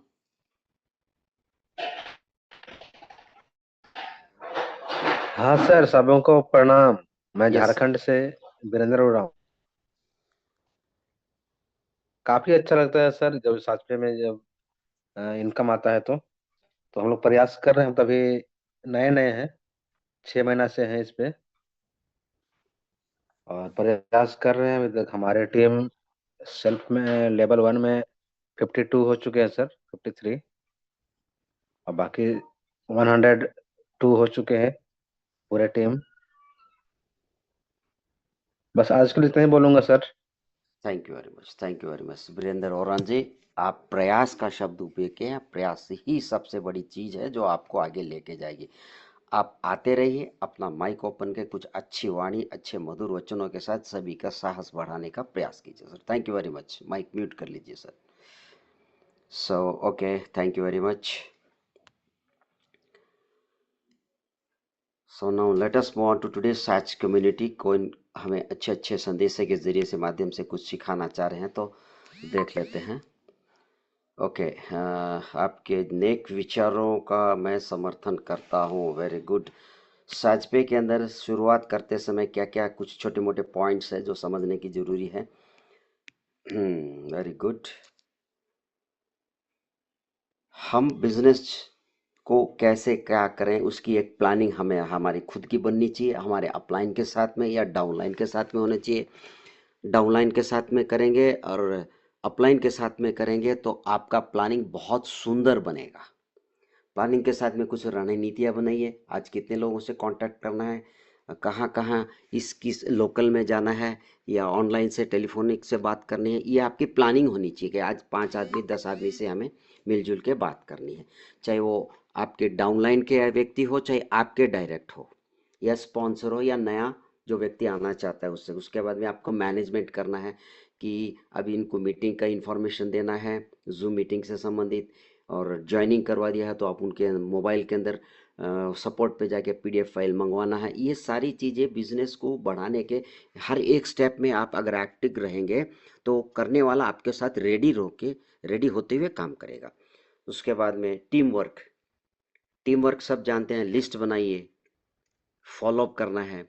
हाँ सर, सबों को प्रणाम। मैं यस झारखंड से वीरेंद्र हो रहा हूँ। काफी अच्छा लगता है सर जब साथ में जब इनकम आता है तो हम लोग प्रयास कर रहे हैं। हम तभी नए नए हैं, 6 महीना से हैं इस पे और प्रयास कर रहे हैं। अभी तक हमारे टीम सेल्फ में लेवल 1 में 52 हो चुके हैं सर, 53, और बाकी 102 हो चुके हैं पूरे टीम। बस आज के लिए इतना ही बोलूंगा sir. Thank you very much, thank you very much Virendra Oraon ji. आप प्रयास का शब्द उपयोग किए हैं। प्रयास ही सबसे बड़ी चीज है जो आपको आगे लेके जाएगी। आप आते रहिए, अपना माइक ओपन के कुछ अच्छी वाणी, अच्छे मधुर वचनों के साथ सभी का साहस बढ़ाने का प्रयास कीजिए सर। Thank you very much. Mike mute कर लीजिए sir. So okay, thank you very much. So now let us move on to today such community. कोई हमें अच्छे अच्छे संदेश के जरिए से माध्यम से कुछ सिखाना चाह रहे हैं तो देख लेते हैं। ओके, आपके नेक विचारों का मैं समर्थन करता हूँ। Very good. साजपे के अंदर शुरुआत करते समय क्या क्या कुछ छोटे मोटे पॉइंट्स है जो समझने की जरूरी है? Very good. हम बिजनेस को कैसे क्या करें उसकी एक प्लानिंग हमें हमारी खुद की बननी चाहिए, हमारे अपलाइन के साथ में या डाउनलाइन के साथ में होना चाहिए। डाउनलाइन के साथ में करेंगे और अपलाइन के साथ में करेंगे तो आपका प्लानिंग बहुत सुंदर बनेगा। प्लानिंग के साथ में कुछ रणनीतियाँ बनाइए। आज कितने लोगों से कांटेक्ट करना है, कहाँ कहाँ इस किस लोकल में जाना है या ऑनलाइन से टेलीफोनिक से बात करनी है, ये आपकी प्लानिंग होनी चाहिए कि आज 5 आदमी 10 आदमी से हमें मिलजुल के बात करनी है। चाहे वो आपके डाउनलाइन के व्यक्ति हो, चाहे आपके डायरेक्ट हो या स्पॉन्सर हो या नया जो व्यक्ति आना चाहता है उससे। उसके बाद में आपको मैनेजमेंट करना है कि अभी इनको मीटिंग का इंफॉर्मेशन देना है, जूम मीटिंग से संबंधित, और ज्वाइनिंग करवा दिया है तो आप उनके मोबाइल के अंदर सपोर्ट पे जाके पीडीएफ फाइल मंगवाना है। ये सारी चीज़ें बिजनेस को बढ़ाने के हर एक स्टेप में आप अगर एक्टिव रहेंगे तो करने वाला आपके साथ रेडी होते हुए काम करेगा। उसके बाद में टीम वर्क सब जानते हैं। लिस्ट बनाइए, फॉलोअप करना है,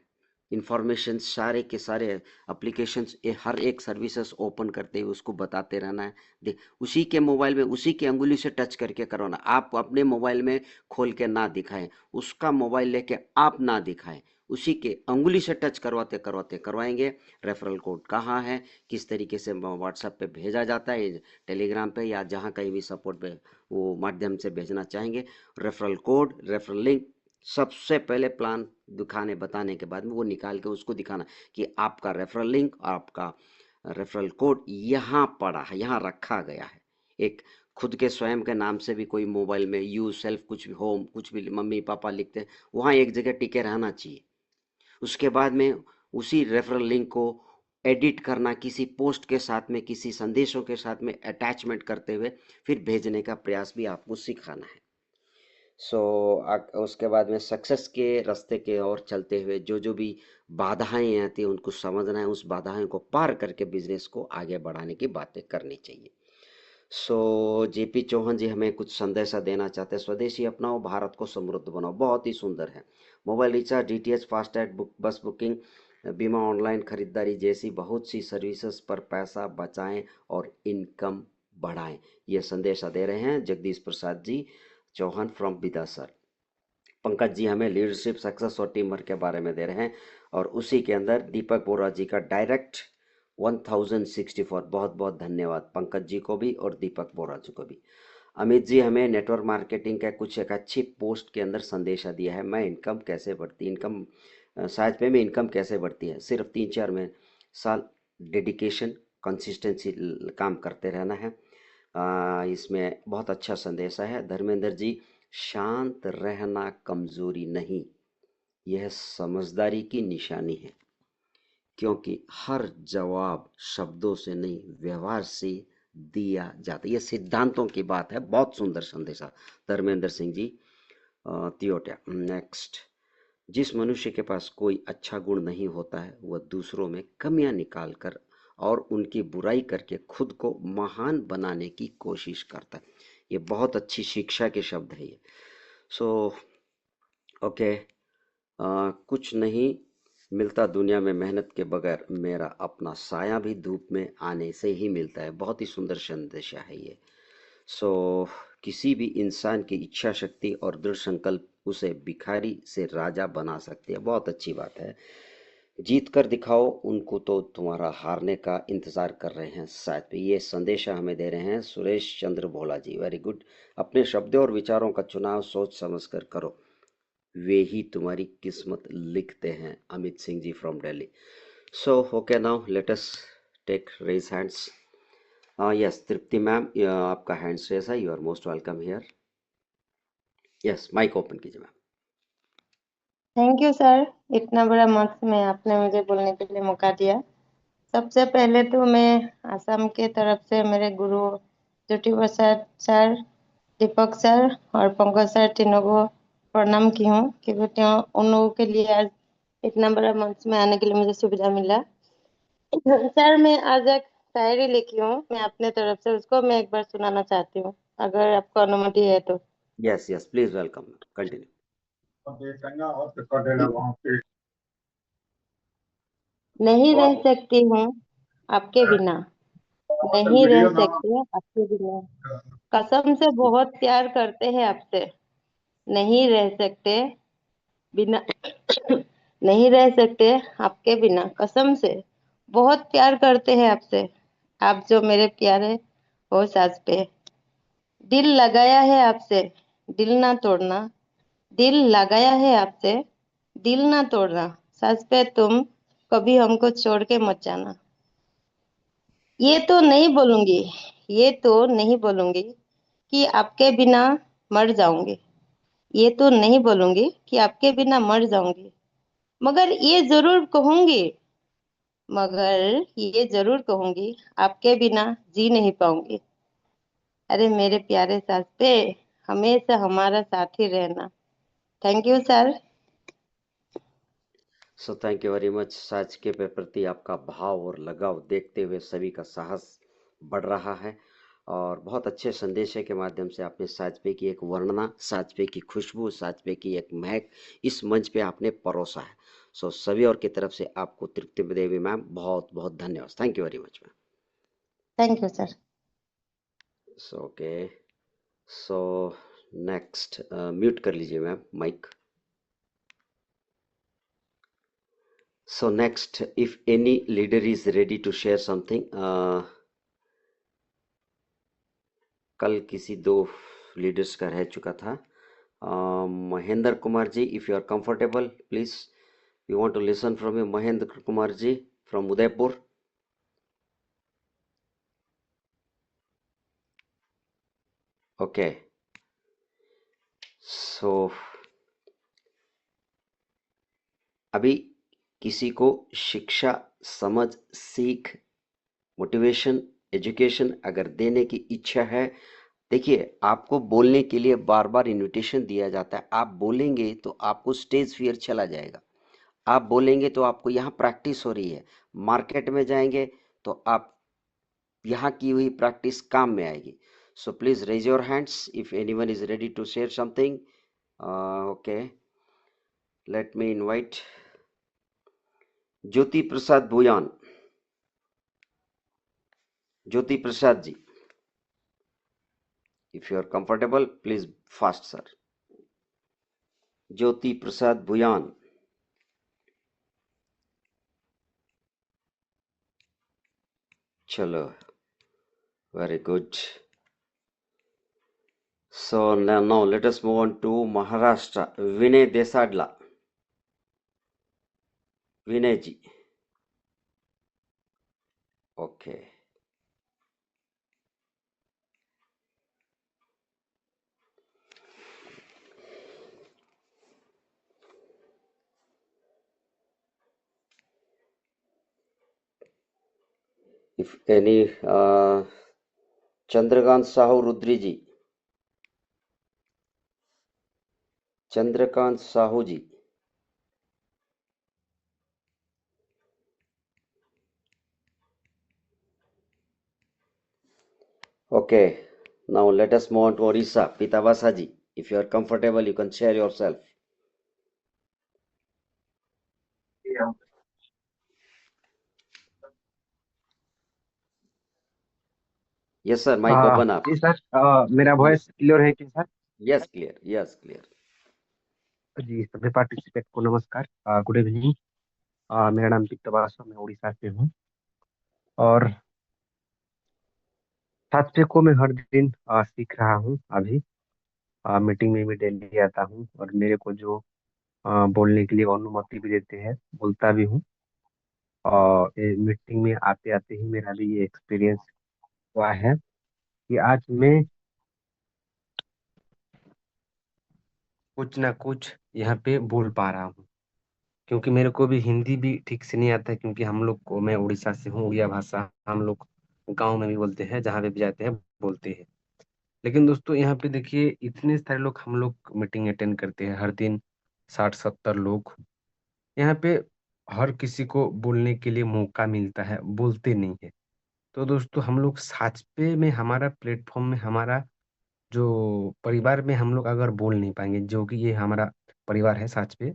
इंफॉर्मेशन सारे के सारे एप्लीकेशंस हर एक सर्विसेज ओपन करते हुए उसको बताते रहना है। देख, उसी के मोबाइल में उसी की अंगुली से टच करके करवाना। आप अपने मोबाइल में खोल के ना दिखाएं, उसका मोबाइल लेके आप ना दिखाएं, उसी के अंगुली से टच करवाते करवाते करवाएंगे। रेफरल कोड कहाँ है, किस तरीके से व्हाट्सएप पे भेजा जाता है, टेलीग्राम पे या जहाँ कहीं भी सपोर्ट पे वो माध्यम से भेजना चाहेंगे। रेफरल कोड, रेफरल लिंक, सबसे पहले प्लान दिखाने बताने के बाद में वो निकाल के उसको दिखाना कि आपका रेफरल लिंक और आपका रेफरल कोड यहाँ पड़ा है, यहाँ रखा गया है। एक खुद के स्वयं के नाम से भी कोई मोबाइल में यू सेल्फ कुछ भी होम कुछ भी मम्मी पापा लिखते हैं, वहाँ एक जगह टिके रहना चाहिए। उसके बाद में उसी रेफरल लिंक को एडिट करना, किसी पोस्ट के साथ में, किसी संदेशों के साथ में अटैचमेंट करते हुए फिर भेजने का प्रयास भी आपको सिखाना है। उसके बाद में सक्सेस के रास्ते के ओर चलते हुए जो जो भी बाधाएं आती हैं उनको समझना है, उस बाधाएं को पार करके बिजनेस को आगे बढ़ाने की बातें करनी चाहिए। जेपी चौहान जी हमें कुछ संदेशा देना चाहते हैं। स्वदेशी अपनाओ, भारत को समृद्ध बनाओ। बहुत ही सुंदर है। मोबाइल रिचार्ज, डीटीएच, फास्टैग, बस बुकिंग, बीमा, ऑनलाइन खरीदारी जैसी बहुत सी सर्विसेज पर पैसा बचाएं और इनकम बढ़ाएं। ये संदेशा दे रहे हैं जगदीश प्रसाद जी चौहान फ्रॉम बिदासर। पंकज जी हमें लीडरशिप, सक्सेस और टीम वर्क के बारे में दे रहे हैं, और उसी के अंदर दीपक बोरा जी का डायरेक्ट 1064। बहुत बहुत धन्यवाद पंकज जी को भी और दीपक बोरा जी को भी। अमित जी हमें नेटवर्क मार्केटिंग का कुछ एक अच्छी पोस्ट के अंदर संदेशा दिया है। मैं इनकम कैसे बढ़ती, इनकम साइज पे में इनकम कैसे बढ़ती है, सिर्फ 3-4 में साल डेडिकेशन, कंसिस्टेंसी काम करते रहना है। इसमें बहुत अच्छा संदेशा है। धर्मेंद्र जी, शांत रहना कमजोरी नहीं, यह समझदारी की निशानी है, क्योंकि हर जवाब शब्दों से नहीं व्यवहार से दिया जाता है। ये सिद्धांतों की बात है। बहुत सुंदर संदेशा धर्मेंद्र सिंह जी तियोटिया। नेक्स्ट, जिस मनुष्य के पास कोई अच्छा गुण नहीं होता है वह दूसरों में कमियां निकाल कर और उनकी बुराई करके खुद को महान बनाने की कोशिश करता है। ये बहुत अच्छी शिक्षा के शब्द है ये। ओके, कुछ नहीं मिलता दुनिया में मेहनत के बगैर, मेरा अपना साया भी धूप में आने से ही मिलता है। बहुत ही सुंदर संदेशा है ये। किसी भी इंसान की इच्छा शक्ति और दृढ़ संकल्प उसे भिखारी से राजा बना सकती है। बहुत अच्छी बात है। जीत कर दिखाओ उनको, तो तुम्हारा हारने का इंतजार कर रहे हैं शायद। ये संदेशा हमें दे रहे हैं सुरेश चंद्र भोला जी। Very good. अपने शब्दों और विचारों का चुनाव सोच समझ कर करो, वे ही तुम्हारी किस्मत लिखते हैं। Amit Singh ji from Delhi. Okay, now let us take raise hands. Yes, Tripti ma'am, आपका हैंड रेज है, you are most welcome here. Yes, mic open कीजिए मैम। थैंक यू सर, इतना बड़ा मंच में आपने मुझे बोलने के लिए मौका दिया। सबसे पहले तो मैं आसाम के तरफ से मेरे गुरु ज्योति प्रसाद सर, दीपक सर और पंकज सर तीनों को प्रणाम की हूँ, क्योंकि उन लोगों के लिए आज इतना बड़ा मंच में आने के लिए मुझे सुविधा मिला। सर, मैं आज एक शायरी लिखी हूँ, मैं अपने तरफ से उसको मैं एक बार सुनाना चाहती हूँ, अगर आपको अनुमति है तो। Yes yes, please welcome, continue. नहीं रह सकती हूँ आपके बिना, नहीं रह सकते आपके बिना, कसम से बहुत प्यार करते हैं आपसे, नहीं रह सकते बिना नहीं रह सकते आपके बिना, कसम से बहुत प्यार करते हैं आपसे, आप जो मेरे प्यारे हो सास पे। दिल लगाया है आपसे, दिल ना तोड़ना, दिल लगाया है आपसे, दिल ना तोड़ना, सास पे तुम कभी हमको छोड़ के मत जाना। ये तो नहीं बोलूंगी, ये तो नहीं बोलूंगी कि आपके बिना मर जाऊंगी, ये तो नहीं बोलूंगी कि आपके बिना मर जाऊंगी, मगर ये जरूर कहूंगी, मगर ये जरूर कहूंगी आपके बिना जी नहीं पाऊंगी। अरे मेरे प्यारे सास पे हमेशा हमारा साथ ही रहना। Thank you sir. Thank you very much. साज के प्रति आपका भाव और लगाव देखते हुए सभी का साहस बढ़ रहा है, और बहुत अच्छे संदेशे के माध्यम से आपने साजपे की एक वर्णना, साजपे की खुशबू, साजपे की एक महक इस मंच पे आपने परोसा है। सभी और की तरफ से आपको तृप्ति देवी मैम बहुत बहुत धन्यवाद। Thank you very much ma'am. Thank you sir. Okay, next mute कर लीजिए ma'am mike. Next, if any leader is ready to share something, कल किसी 2 लीडर्स का रह चुका था। Mahendra Kumar ji, if you are comfortable please, we want to listen from you. Mahendra Kumar ji from Udaipur. Okay, so अभी किसी को शिक्षा, समझ, सीख, मोटिवेशन, एजुकेशन अगर देने की इच्छा है, देखिए आपको बोलने के लिए बार बार इनविटेशन दिया जाता है। आप बोलेंगे तो आपको स्टेज फियर चला जाएगा। आप बोलेंगे तो आपको यहाँ प्रैक्टिस हो रही है। मार्केट में जाएंगे तो आप यहाँ की हुई प्रैक्टिस काम में आएगी। So please raise your hands if anyone is ready to share something. Okay, let me invite Jyoti Prasad Bhuyan. Jyoti Prasad ji, if you are comfortable, please fast, sir. Jyoti Prasad Bhuyan. चलो, very good. So now let us move on to Maharashtra. Vinay Desadla. Vinay ji. Okay. If any, Chandrakant Sahu Rudri ji. Chandrakant Sahu ji. Okay, now let us move on to Orissa. Pitavasa ji, if you are comfortable, you can share yourself. Yes sir, mic open up. Ji sir, मेरा voice clear है कि sir? Yes, clear. Yes, clear. जी सभी participant को नमस्कार, good evening. मेरा नाम पित्तवासा, मैं उड़ीसा से हूँ और छात्र को मैं हर दिन सीख रहा हूँ। अभी मीटिंग में भी डेली आता हूँ और मेरे को जो बोलने के लिए अनुमति भी देते हैं, बोलता भी हूँ। और मीटिंग में आते आते ही मेरा भी ये एक्सपीरियंस हुआ है कि आज मैं कुछ ना कुछ यहाँ पे बोल पा रहा हूँ, क्योंकि मेरे को भी हिंदी भी ठीक से नहीं आता है, क्योंकि हम लोग को, मैं उड़ीसा से हूँ, उड़िया भाषा हम लोग गांव में भी बोलते हैं, जहाँ पे भी जाते हैं बोलते हैं। लेकिन दोस्तों यहाँ पे देखिए, इतने सारे लोग, हम लोग मीटिंग अटेंड करते हैं हर दिन, 60-70 लोग यहाँ पे। हर किसी को बोलने के लिए मौका मिलता है, बोलते नहीं है। तो दोस्तों हम लोग सच पे में, हमारा प्लेटफॉर्म में, हमारा जो परिवार में हम लोग अगर बोल नहीं पाएंगे, जो कि ये हमारा परिवार है सच पे,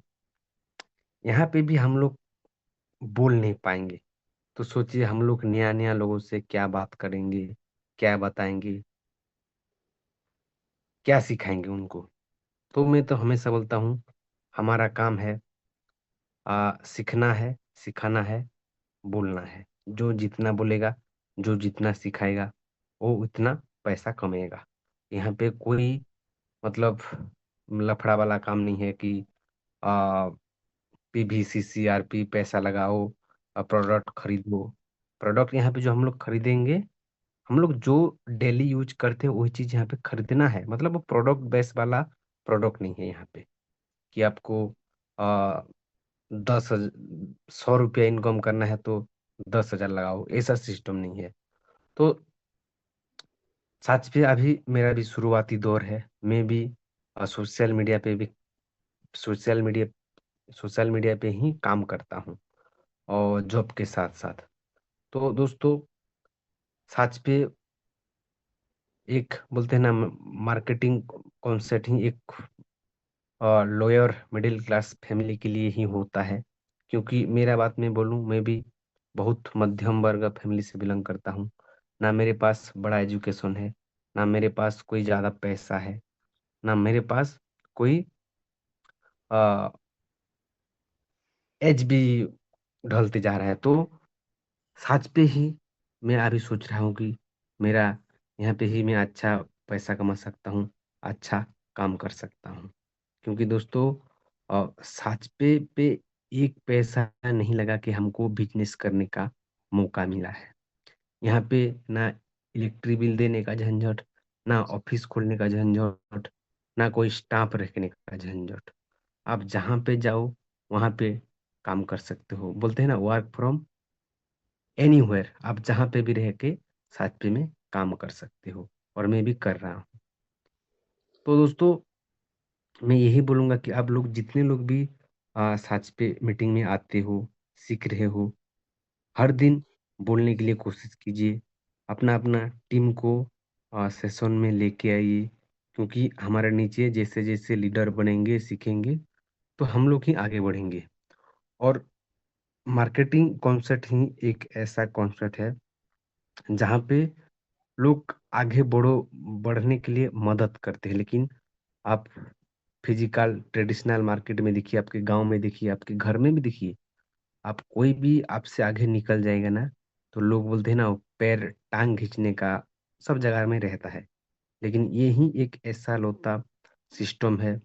यहाँ पे भी हम लोग बोल नहीं पाएंगे, तो सोचिए हम लोग नया नया लोगों से क्या बात करेंगे, क्या बताएंगे, क्या सिखाएंगे उनको। तो मैं तो हमेशा बोलता हूँ, हमारा काम है सीखना है, सिखाना है, बोलना है। जो जितना बोलेगा, जो जितना सिखाएगा, वो उतना पैसा कमाएगा। यहाँ पे कोई मतलब लफड़ा वाला काम नहीं है कि आ, पीवीसी सीआरपी पैसा लगाओ, प्रोडक्ट खरीदो। प्रोडक्ट यहाँ पे जो हम लोग खरीदेंगे, हम लोग जो डेली यूज करते हैं वही चीज यहाँ पे खरीदना है। मतलब वो प्रोडक्ट बेस वाला प्रोडक्ट नहीं है यहाँ पे कि आपको आ, 100 रुपया इनकम करना है तो 10,000 लगाओ, ऐसा सिस्टम नहीं है। तो सच पे अभी मेरा भी शुरुआती दौर है। मैं भी सोशल मीडिया पे भी सोशल मीडिया सोशल मीडिया पे ही काम करता हूँ और जॉब के साथ साथ। तो दोस्तों सच पे एक बोलते हैं ना, मार्केटिंग कॉन्सेप्ट ही एक लोअर मिडिल क्लास फैमिली के लिए ही होता है। क्योंकि मेरा बात मैं बोलूँ, मैं भी बहुत मध्यम वर्ग फैमिली से बिलोंग करता हूँ। ना मेरे पास बड़ा एजुकेशन है, ना मेरे पास कोई ज़्यादा पैसा है, ना मेरे पास कोई एज भी ढलते जा रहा है। तो सच पे ही मैं अभी सोच रहा हूँ कि मेरा यहाँ पे ही मैं अच्छा पैसा कमा सकता हूँ, अच्छा काम कर सकता हूँ। क्योंकि दोस्तों सच पे एक पैसा नहीं लगा कि हमको बिजनेस करने का मौका मिला है। यहाँ पे ना इलेक्ट्रिक बिल देने का झंझट, ना ऑफिस खोलने का झंझट, ना कोई स्टाफ रखने का झंझट। आप जहाँ पे जाओ वहाँ पे काम कर सकते हो। बोलते हैं ना वर्क फ्रॉम एनीवेयर, आप जहाँ पे भी रह के साथ में काम कर सकते हो, और मैं भी कर रहा हूँ। तो दोस्तों मैं यही बोलूँगा कि आप लोग जितने लोग भी साथ पे मीटिंग में आते हो, सीख रहे हो, हर दिन बोलने के लिए कोशिश कीजिए। अपना-अपना टीम को सेशन में लेके आइए, क्योंकि हमारे नीचे जैसे-जैसे लीडर बनेंगे, सीखेंगे, तो हम लोग ही आगे बढ़ेंगे। और मार्केटिंग कॉन्सेप्ट ही एक ऐसा कॉन्सेप्ट है, जहाँ पे लोग आगे बढ़ने के लिए मदद करते हैं। लेकिन आप फिजिकल ट्रेडिशनल मार्केट में देखिए, आपके गाँव में देखिए, आपके घर में भी देखिए, आप कोई भी आपसे आगे निकल जाएगा ना, तो लोग बोलते हैं ना वो पैर टाँग खींचने का सब जगह में रहता है। लेकिन ये ही एक ऐसा लौता सिस्टम है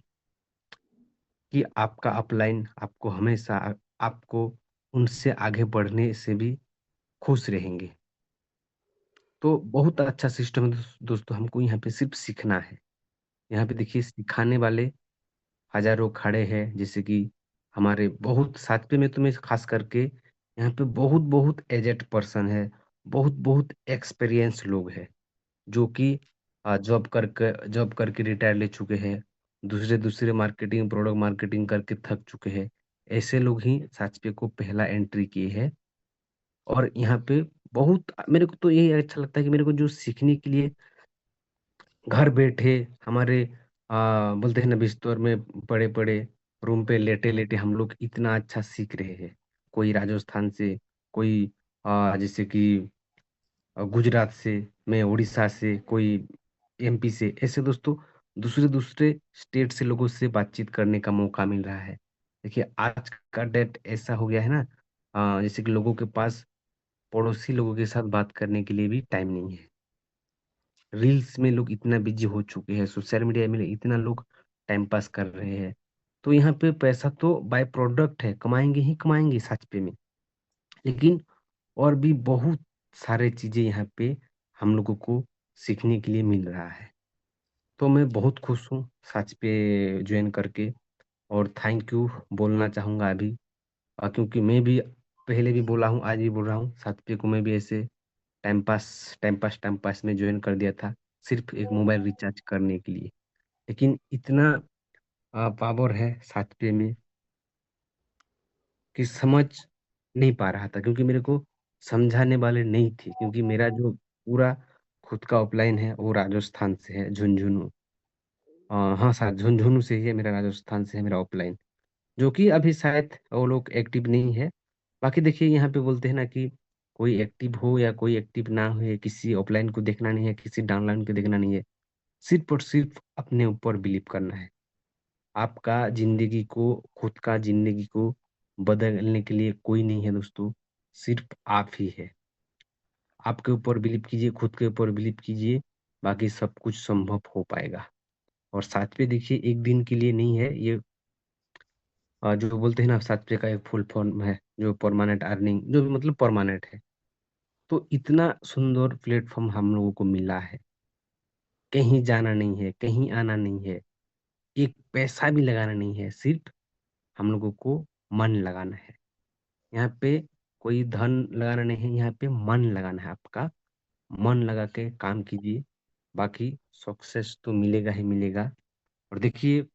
कि आपका अपलाइन आपको हमेशा आपको उनसे आगे बढ़ने से भी खुश रहेंगे। तो बहुत अच्छा सिस्टम है दोस्तों, हमको यहाँ पे सिर्फ़ सीखना है। यहाँ पे देखिए सिखाने वाले हज़ारों खड़े हैं, जैसे कि हमारे बहुत साथ में तो मैं ख़ास करके यहाँ पे बहुत-बहुत एजेड पर्सन है, बहुत-बहुत एक्सपीरियंस लोग हैं, जो कि जॉब करके रिटायर ले चुके हैं, दूसरे-दूसरे मार्केटिंग, प्रोडक्ट मार्केटिंग करके थक चुके हैं। ऐसे लोग ही साचपे को पहला एंट्री किए हैं, और यहाँ पे बहुत मेरे को तो यही अच्छा लगता है कि मेरे को जो सीखने के लिए घर बैठे हमारे बोलते हैं ना बिस्तर में पड़े-पड़े, रूम पे लेटे-लेटे हम लोग इतना अच्छा सीख रहे हैं। कोई राजस्थान से, कोई जैसे कि गुजरात से, मैं उड़ीसा से, कोई एमपी से, ऐसे दोस्तों दूसरे-दूसरे स्टेट से लोगों से बातचीत करने का मौका मिल रहा है। देखिए आज का डेट ऐसा हो गया है ना, जैसे कि लोगों के पास पड़ोसी लोगों के साथ बात करने के लिए भी टाइम नहीं है। रील्स में लोग इतना बिज़ी हो चुके हैं, सोशल मीडिया में इतना लोग टाइम पास कर रहे हैं। तो यहाँ पे पैसा तो बाय प्रोडक्ट है, कमाएँगे ही कमाएँगे सच में। लेकिन और भी बहुत सारे चीज़ें यहाँ पे हम लोगों को सीखने के लिए मिल रहा है। तो मैं बहुत खुश हूँ सच पे जॉइन करके, और थैंक यू बोलना चाहूँगा अभी, क्योंकि मैं भी पहले भी बोला हूँ, आज भी बोल रहा हूँ, साथी को मैं भी ऐसे टाइम पास में जॉइन कर दिया था, सिर्फ़ एक मोबाइल रिचार्ज करने के लिए। लेकिन इतना पावर है साथी में कि समझ नहीं पा रहा था, क्योंकि मेरे को समझाने वाले नहीं थे, क्योंकि मेरा जो पूरा खुद का ऑफ़लाइन है वो राजस्थान से है, झुंझुनू। हाँ, शायद झुंझुनू से ही है मेरा, राजस्थान से है मेरा ऑफ़लाइन। जो कि अभी शायद वो लोग एक्टिव नहीं है। बाकी देखिए यहाँ पे बोलते हैं ना कि कोई एक्टिव हो या कोई एक्टिव ना हो, ये किसी ऑफ़लाइन को देखना नहीं है, किसी डाउनलाइन को देखना नहीं है। सिर्फ़ और सिर्फ़ अपने ऊपर बिलीव करना है। आपका ज़िंदगी को खुद का ज़िंदगी को बदलने के लिए कोई नहीं है दोस्तों, सिर्फ़ आप ही है। आपके ऊपर बिलीव कीजिए, खुद के ऊपर बिलीव कीजिए, बाकी सब कुछ संभव हो पाएगा। और साथ में देखिए एक दिन के लिए नहीं है ये, जो बोलते हैं ना सात्विक का एक फुल फॉर्म है, जो परमानेंट अर्निंग जो भी मतलब परमानेंट है। तो इतना सुंदर प्लेटफ़ॉर्म हम लोगों को मिला है, कहीं जाना नहीं है, कहीं आना नहीं है, एक पैसा भी लगाना नहीं है, सिर्फ़ हम लोगों को मन लगाना है। यहाँ पे कोई धन लगाना नहीं है, यहाँ पे मन लगाना है आपका, मन लगा के काम कीजिए, बाकी सक्सेस तो मिलेगा ही मिलेगा। और देखिए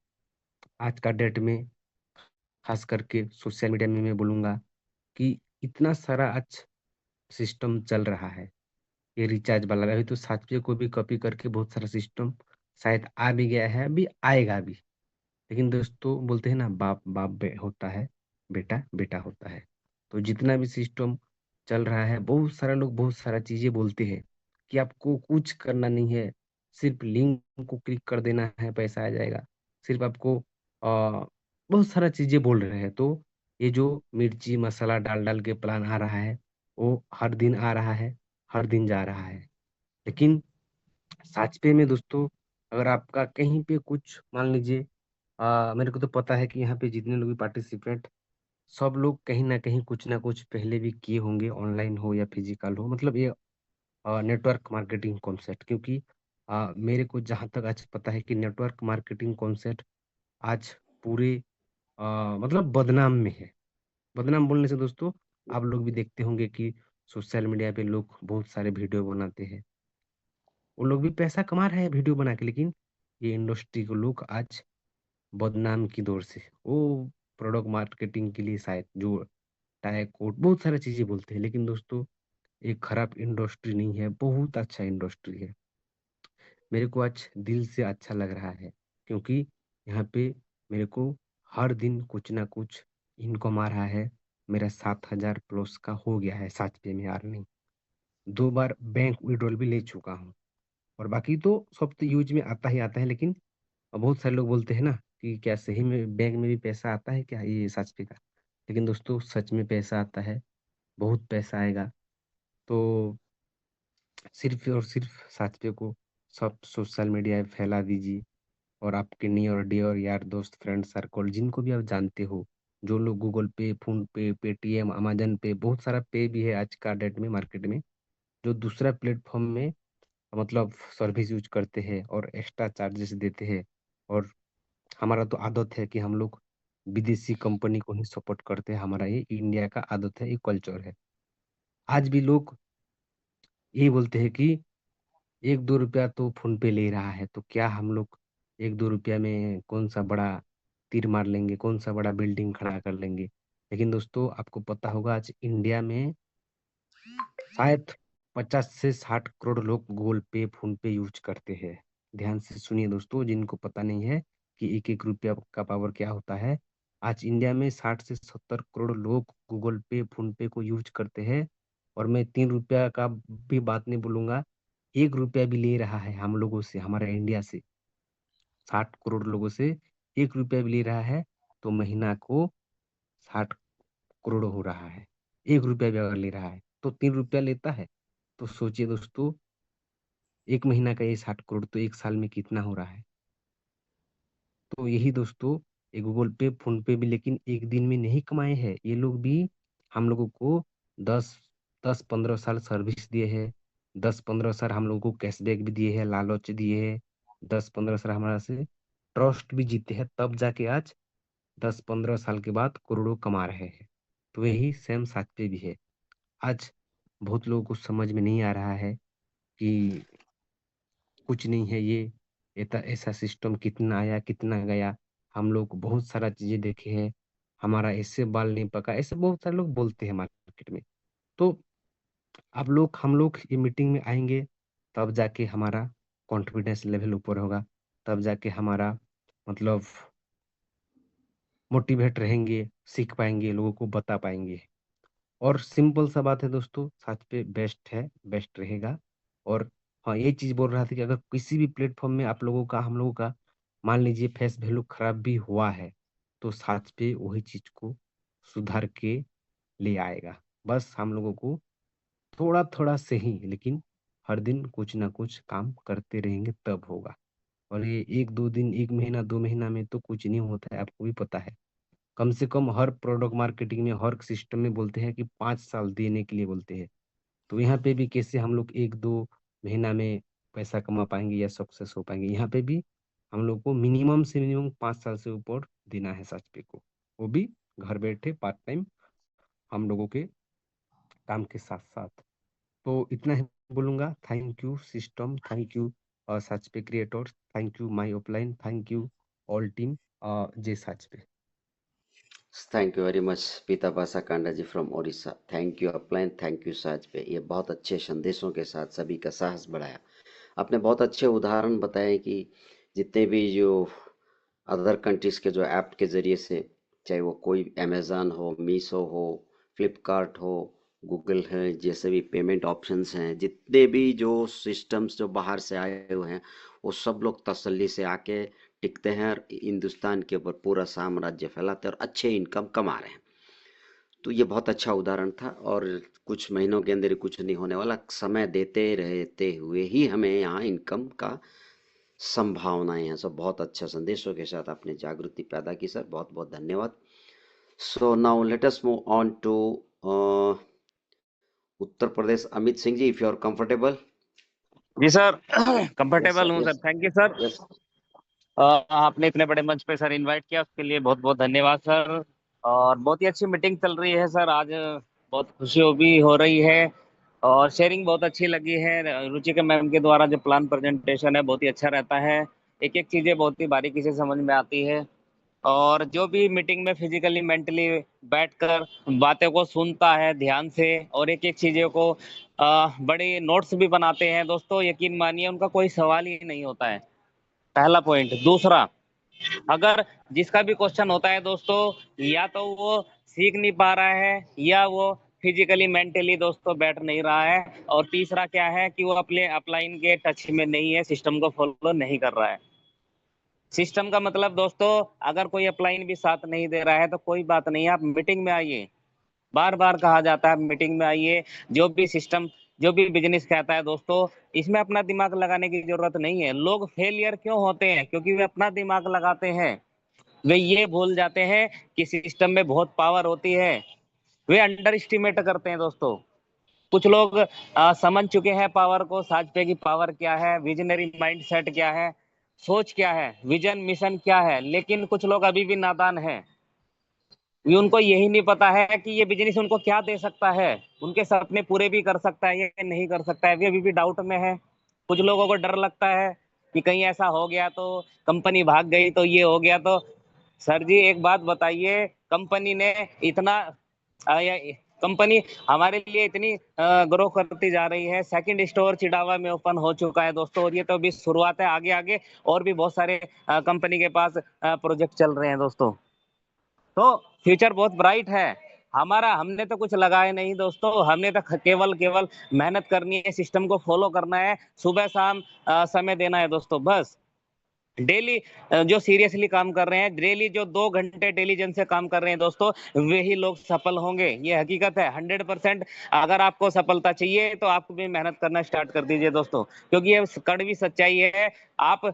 आज का डेट में ख़ास करके सोशल मीडिया में मैं बोलूँगा कि इतना सारा सिस्टम चल रहा है, ये रिचार्ज वाला। अभी तो साथियों को भी कॉपी करके बहुत सारा सिस्टम शायद आ भी गया है, अभी आएगा भी। लेकिन दोस्तों बोलते हैं ना बाप बाप होता है, बेटा बेटा होता है। तो जितना भी सिस्टम चल रहा है, बहुत सारा लोग बहुत सारा चीज़ें बोलते हैं कि आपको कुछ करना नहीं है, सिर्फ़ लिंक को क्लिक कर देना है, पैसा आ जाएगा। सिर्फ़ आपको बहुत सारा चीज़ें बोल रहे हैं। तो ये जो मिर्ची मसाला डाल-डाल के प्लान आ रहा है, वो हर दिन आ रहा है, हर दिन जा रहा है। लेकिन सच में दोस्तों, अगर आपका कहीं पे कुछ मान लीजिए, मेरे को तो पता है कि यहाँ पे जितने लोग भी पार्टिसिपेंट, सब लोग कहीं न कहीं कुछ ना कुछ पहले भी किए होंगे, ऑनलाइन हो या फिजिकल हो, मतलब ये नेटवर्क मार्केटिंग कॉन्सेप्ट, क्योंकि मेरे को जहाँ तक आज पता है कि नेटवर्क मार्केटिंग कॉन्सेप्ट आज पूरे मतलब बदनाम में है। बदनाम बोलने से दोस्तों आप लोग भी देखते होंगे कि सोशल मीडिया पे लोग बहुत सारे वीडियो बनाते हैं, वो लोग भी पैसा कमा रहे हैं वीडियो बना के, लेकिन ये इंडस्ट्री को लोग आज बदनाम की दौर से वो प्रोडक्ट मार्केटिंग के लिए शायद जो टाई कोट बहुत सारी चीजें बोलते हैं, लेकिन दोस्तों एक खराब इंडस्ट्री नहीं है, बहुत अच्छा इंडस्ट्री है। मेरे को आज दिल से अच्छा लग रहा है, क्योंकि यहाँ पे मेरे को हर दिन कुछ ना कुछ इनकम आ रहा है। मेरा 7,000 प्लस का हो गया है 7 पे में अर्निंग। 2 बार बैंक विड्रॉल भी ले चुका हूँ, और बाकी तो सब तो यूज में आता ही आता है। लेकिन बहुत सारे लोग बोलते हैं ना कि क्या सही में बैंक में भी पैसा आता है क्या, ये सच पे का। लेकिन दोस्तों सच में पैसा आता है, बहुत पैसा आएगा। तो सिर्फ और सिर्फ सच पे को सब सोशल मीडिया पे फैला दीजिए, और आपके नियर डियर यार दोस्त फ्रेंड सर्कल जिनको भी आप जानते हो, जो लोग गूगल पे, फोन पे, पेटीएम, अमेजन पे, बहुत सारा पे भी है आज का डेट में मार्केट में, जो दूसरा प्लेटफॉर्म में मतलब सर्विस यूज करते हैं और एक्स्ट्रा चार्जेस देते हैं। और हमारा तो आदत है कि हम लोग विदेशी कंपनी को ही सपोर्ट करते हैं, हमारा ये इंडिया का आदत है, ये कल्चर है। आज भी लोग यही बोलते हैं कि 1-2 रुपया तो फोन पे ले रहा है, तो क्या हम लोग 1-2 रुपया में कौन सा बड़ा तीर मार लेंगे, कौन सा बड़ा बिल्डिंग खड़ा कर लेंगे। लेकिन दोस्तों आपको पता होगा आज इंडिया में शायद 50 से 60 करोड़ लोग गूगल पे, फोन पे यूज करते हैं। ध्यान से सुनिए दोस्तों, जिनको पता नहीं है कि 1-1 रुपया का पावर क्या होता है। आज इंडिया में 60 से 70 करोड़ लोग गूगल पे, फोन पे को यूज करते हैं। और मैं 3 रुपया का भी बात नहीं बोलूंगा, 1 रुपया भी ले रहा है हम लोगों से, हमारे इंडिया से 60 करोड़ लोगों से 1 रुपया भी ले रहा है, तो महीना को 60 करोड़ हो रहा है। 1 रुपया भी अगर ले रहा है तो 3 रुपया लेता है। तो सोचिए दोस्तों, एक महीना का ये 60 करोड़ तो एक साल में कितना हो रहा है। तो यही दोस्तों, ये गूगल पे, फोन पे भी लेकिन एक दिन में नहीं कमाए हैं ये लोग भी। हम लोगों को 10-15 साल सर्विस दिए हैं, 10-15 साल हम लोगों को कैशबैक भी दिए हैं, लालच दिए हैं, 10-15 साल हमारा से ट्रस्ट भी जीते हैं, तब जाके आज 10-15 साल के बाद करोड़ों कमा रहे हैं। तो यही सेम साथ पे भी है। आज बहुत लोगों को समझ में नहीं आ रहा है कि कुछ नहीं है ये, ऐसा सिस्टम कितना आया कितना गया। हम लोग बहुत सारा चीजें देखे हैं, हमारा ऐसे बाल नहीं पका, ऐसे बहुत सारे लोग बोलते हैं मार्केट में। तो अब लोग हम लोग ये मीटिंग में आएंगे, तब जाके हमारा कॉन्फिडेंस लेवल ऊपर होगा, तब जाके हमारा मतलब मोटिवेट रहेंगे, सीख पाएंगे, लोगों को बता पाएंगे। और सिंपल सा बात है दोस्तों, सच पे बेस्ट है, बेस्ट रहेगा। और हाँ, ये चीज बोल रहा था कि अगर किसी भी प्लेटफॉर्म में आप लोगों का, हम लोगों का मान लीजिए फेस वैल्यू खराब भी हुआ है, तो सच पे वही चीज को सुधार के ले आएगा। बस हम लोगों को थोड़ा थोड़ा सही, लेकिन हर दिन कुछ ना कुछ काम करते रहेंगे तब होगा। और ये 1-2 दिन, 1 महीना 2 महीना में तो कुछ नहीं होता है, आपको भी पता है। कम से कम हर प्रोडक्ट मार्केटिंग में, हर सिस्टम में बोलते हैं कि 5 साल देने के लिए बोलते हैं। तो यहाँ पे भी कैसे हम लोग 1-2 महीना में पैसा कमा पाएंगे या सक्सेस हो पाएंगे। यहाँ पे भी हम लोग को मिनिमम से मिनिमम 5 साल से ऊपर देना है सच पे को, वो भी घर बैठे पार्ट टाइम हम लोगों के काम के साथ साथ। तो इतना ही बोलूंगा। Thank you system, thank you सच पे creators, thank you my offline, thank you all team जे सच पे। थैंक यू वेरी मच पीता पासा कांडा ji from Odisha. Thank you upline, thank you साज पे। ये बहुत अच्छे संदेशों के साथ सभी का साहस बढ़ाया। आपने बहुत अच्छे उदाहरण बताए कि जितने भी जो अदर कंट्रीज के जो ऐप के ज़रिए से, चाहे वो कोई अमेज़न हो, मीशो हो, फ्लिपकार्ट हो, गूगल है, जैसे भी पेमेंट ऑप्शंस हैं, जितने भी जो सिस्टम्स जो बाहर से आए हुए हैं, वो सब लोग तसल्ली से आके टिकते हैं और हिंदुस्तान के ऊपर पूरा साम्राज्य फैलाते हैं और अच्छे इनकम कमा रहे हैं। तो ये बहुत अच्छा उदाहरण था। और कुछ महीनों के अंदर कुछ नहीं होने वाला, समय देते रहते हुए ही हमें यहाँ इनकम का संभावनाएं हैं। सब बहुत अच्छा संदेशों के साथ आपने जागृति पैदा की सर, बहुत बहुत धन्यवाद। So now let us move on to Uttar Pradesh. Amit Singh ji, if you are comfortable. जी सर, कंफर्टेबल हूँ sir. Thank you sir. Yes. आपने इतने बड़े मंच पे सर इनवाइट किया, उसके लिए बहुत बहुत धन्यवाद सर। और बहुत ही अच्छी मीटिंग चल रही है सर। आज बहुत खुशी भी हो रही है और शेयरिंग बहुत अच्छी लगी है। रुचिका मैम के द्वारा जो प्लान प्रेजेंटेशन है बहुत ही अच्छा रहता है। एक एक चीज़ें बहुत ही बारीकी से समझ में आती है और जो भी मीटिंग में फिजिकली मेंटली बैठकर बातें को सुनता है ध्यान से और एक एक चीज़ों को बड़े नोट्स भी बनाते हैं दोस्तों, यकीन मानिए उनका कोई सवाल ही नहीं होता है। पहला पॉइंट। दूसरा, अगर जिसका भी क्वेश्चन होता है दोस्तों, या तो वो सीख नहीं पा रहा है या वो फिजिकली मेंटली दोस्तों बैठ नहीं रहा है, और तीसरा क्या है कि वो अपने अपलाइन के टच में नहीं है, सिस्टम को फॉलो नहीं कर रहा है। सिस्टम का मतलब दोस्तों, अगर कोई अपलाइन भी साथ नहीं दे रहा है तो कोई बात नहीं, आप मीटिंग में आइए। बार बार कहा जाता है मीटिंग में आइए। जो भी सिस्टम, जो भी बिजनेस कहता है दोस्तों, इसमें अपना दिमाग लगाने की जरूरत नहीं है। लोग फेलियर क्यों होते हैं? क्योंकि वे अपना दिमाग लगाते हैं। वे ये भूल जाते हैं कि सिस्टम में बहुत पावर होती है। वे अंडर एस्टिमेट करते हैं दोस्तों। कुछ लोग समझ चुके हैं पावर को, साजपे की पावर क्या है, विजनरी माइंडसेट क्या है, सोच क्या है, विजन मिशन क्या है, लेकिन कुछ लोग अभी भी नादान हैं। उनको यही नहीं पता है कि ये बिजनेस उनको क्या दे सकता है, उनके सपने पूरे भी कर सकता है या नहीं कर सकता है। वे अभी भी डाउट में है। कुछ लोगों को डर लगता है कि कहीं ऐसा हो गया तो, कंपनी भाग गई तो, ये हो गया तो। सर जी एक बात बताइए, कंपनी ने इतना कंपनी हमारे लिए इतनी ग्रो करती जा रही है। सेकंड स्टोर चिड़ावा में ओपन हो चुका है दोस्तों, और ये तो अभी शुरुआत है। आगे आगे और भी बहुत सारे कंपनी के पास प्रोजेक्ट चल रहे हैं दोस्तों। तो फ्यूचर बहुत ब्राइट है हमारा। हमने तो कुछ लगाया नहीं दोस्तों, हमने तो केवल मेहनत करनी है, सिस्टम को फॉलो करना है, सुबह शाम समय देना है दोस्तों। बस डेली जो सीरियसली काम कर रहे हैं, डेली जो 2 घंटे इंटेलिजेंस से काम कर रहे हैं दोस्तों, वही लोग सफल होंगे। ये हकीकत है 100%। अगर आपको सफलता चाहिए तो आपको भी मेहनत करना स्टार्ट कर दीजिए दोस्तों, क्योंकि ये कड़वी सच्चाई है। आप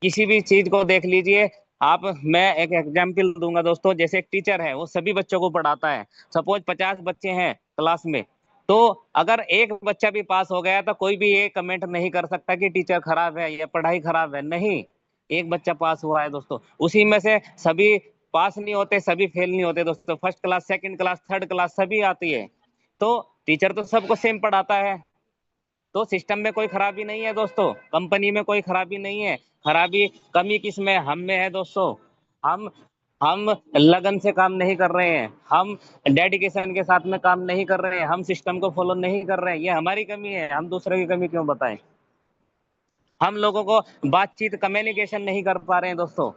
किसी भी चीज को देख लीजिए आप। मैं एक एग्जाम्पल दूंगा दोस्तों। जैसे एक टीचर है, वो सभी बच्चों को पढ़ाता है। सपोज 50 बच्चे हैं क्लास में, तो अगर एक बच्चा भी पास हो गया तो कोई भी ये कमेंट नहीं कर सकता कि टीचर खराब है या पढ़ाई खराब है। नहीं, एक बच्चा पास हुआ है दोस्तों, उसी में से सभी पास नहीं होते, सभी फेल नहीं होते दोस्तों। First class, second class, third class सभी आती है। तो टीचर तो सबको सेम पढ़ाता है। तो सिस्टम में कोई खराबी नहीं है दोस्तों, कंपनी में कोई खराबी नहीं है। खराबी, कमी किस में? हम में है दोस्तों। हम लगन से काम नहीं कर रहे हैं, हम डेडिकेशन के साथ में काम नहीं कर रहे हैं, हम सिस्टम को फॉलो नहीं कर रहे हैं। ये हमारी कमी है। हम दूसरे की कमी क्यों बताएं? हम लोगों को बातचीत, कम्युनिकेशन नहीं कर पा रहे हैं दोस्तों।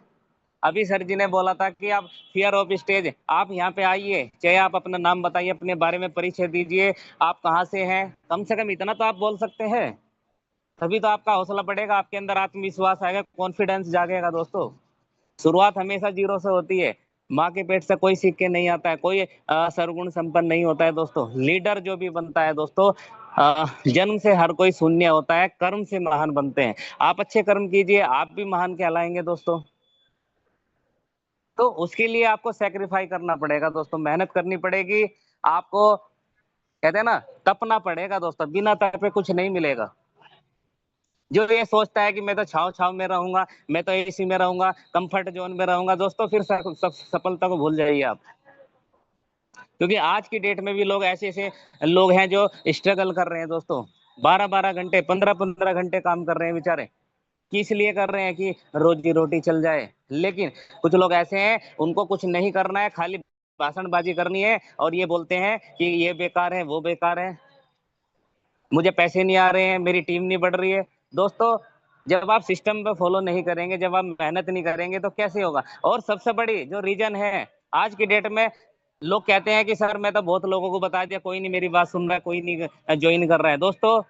अभी सर जी ने बोला था कि आप फियर ऑफ स्टेज, आप यहाँ पे आइए, चाहे आप अपना नाम बताइए, अपने बारे में परिचय दीजिए, आप कहाँ से हैं, कम से कम इतना तो आप बोल सकते हैं। तभी तो आपका हौसला बढ़ेगा, आपके अंदर आत्मविश्वास आएगा, कॉन्फिडेंस जागेगा दोस्तों। शुरुआत हमेशा जीरो से होती है। माँ के पेट से कोई सीख के नहीं आता है, कोई सर्वगुण संपन्न नहीं होता है दोस्तों। लीडर जो भी बनता है दोस्तों, जन्म से हर कोई शून्य होता है, कर्म से महान बनते हैं। आप अच्छे कर्म कीजिए, आप भी महान कहलाएंगे दोस्तों। तो उसके लिए आपको सेक्रीफाई करना पड़ेगा दोस्तों, मेहनत करनी पड़ेगी आपको। कहते हैं ना, तपना पड़ेगा दोस्तों, बिना तपे कुछ नहीं मिलेगा। जो ये सोचता है कि मैं तो छाव छाव में रहूंगा, मैं तो एसी में रहूंगा, कंफर्ट जोन में रहूंगा दोस्तों, फिर सफलता को भूल जाइए आप। क्योंकि आज की डेट में भी लोग ऐसे ऐसे लोग हैं जो स्ट्रगल कर रहे हैं दोस्तों। 12-12 घंटे, 15-15 घंटे काम कर रहे हैं बेचारे। किस लिए कर रहे हैं? कि रोजी रोटी चल जाए। लेकिन कुछ लोग ऐसे हैं, उनको कुछ नहीं करना है, खाली भाषणबाजी करनी है, और ये बोलते हैं कि ये बेकार है, वो बेकार है, मुझे पैसे नहीं आ रहे हैं, मेरी टीम नहीं बढ़ रही है। दोस्तों, जब आप सिस्टम पे फॉलो नहीं करेंगे, जब आप मेहनत नहीं करेंगे तो कैसे होगा? और सबसे बड़ी जो रीजन है आज की डेट में, लोग कहते हैं कि सर मैं तो बहुत लोगों को बता दिया, कोई नहीं मेरी बात सुन रहा है, कोई नहीं ज्वाइन कर रहा है। दोस्तों,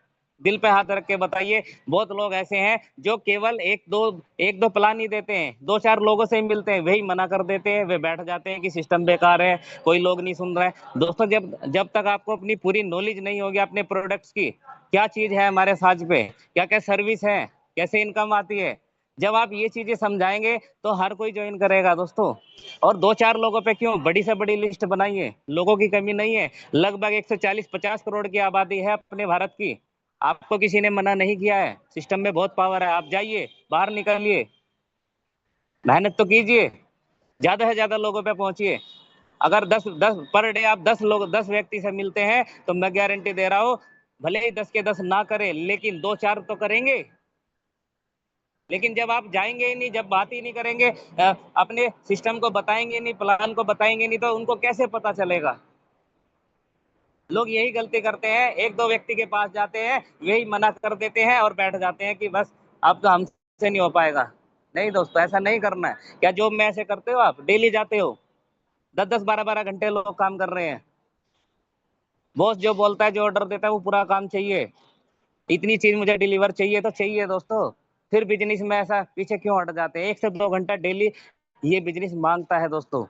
दिल पे हाथ रख के बताइए, बहुत लोग ऐसे हैं जो केवल एक दो प्लान ही देते हैं, 2-4 लोगों से ही मिलते हैं, वही मना कर देते हैं, वे बैठ जाते हैं कि सिस्टम बेकार है, कोई लोग नहीं सुन रहा है। दोस्तों, जब तक आपको अपनी पूरी नॉलेज नहीं होगी अपने प्रोडक्ट्स की, क्या चीज है हमारे साज पे, क्या क्या सर्विस है, कैसे इनकम आती है, जब आप ये चीजें समझाएंगे तो हर कोई ज्वाइन करेगा दोस्तों। और 2-4 लोगों पे क्यों? बड़ी से बड़ी लिस्ट बनाइए, लोगों की कमी नहीं है। लगभग 140-50 करोड़ की आबादी है अपने भारत की। आपको किसी ने मना नहीं किया है, सिस्टम में बहुत पावर है। आप जाइए, बाहर निकलिए, मेहनत तो कीजिए, ज्यादा से ज्यादा लोगों पे पहुंचिए। अगर 10 पर डे आप 10 व्यक्ति से मिलते हैं तो मैं गारंटी दे रहा हूँ, भले ही 10 के 10 ना करें, लेकिन 2-4 तो करेंगे। लेकिन जब आप जाएंगे ही नहीं, जब बात ही नहीं करेंगे, अपने सिस्टम को बताएंगे नहीं, प्लान को बताएंगे नहीं, तो उनको कैसे पता चलेगा? लोग यही गलती करते हैं, 1-2 व्यक्ति के पास जाते हैं, यही मना कर देते हैं और बैठ जाते हैं कि बस अब तो हमसे नहीं हो पाएगा। नहीं दोस्तों, ऐसा नहीं करना है। क्या जॉब में ऐसे करते हो आप? डेली जाते हो, 10-10, 12-12 घंटे लोग काम कर रहे हैं। बॉस जो बोलता है, जो ऑर्डर देता है, वो पूरा काम चाहिए। इतनी चीज मुझे डिलीवर चाहिए तो चाहिए दोस्तों। फिर बिजनेस में ऐसा पीछे क्यों हट जाते हैं? 1 से 2 घंटा डेली ये बिजनेस मांगता है दोस्तों।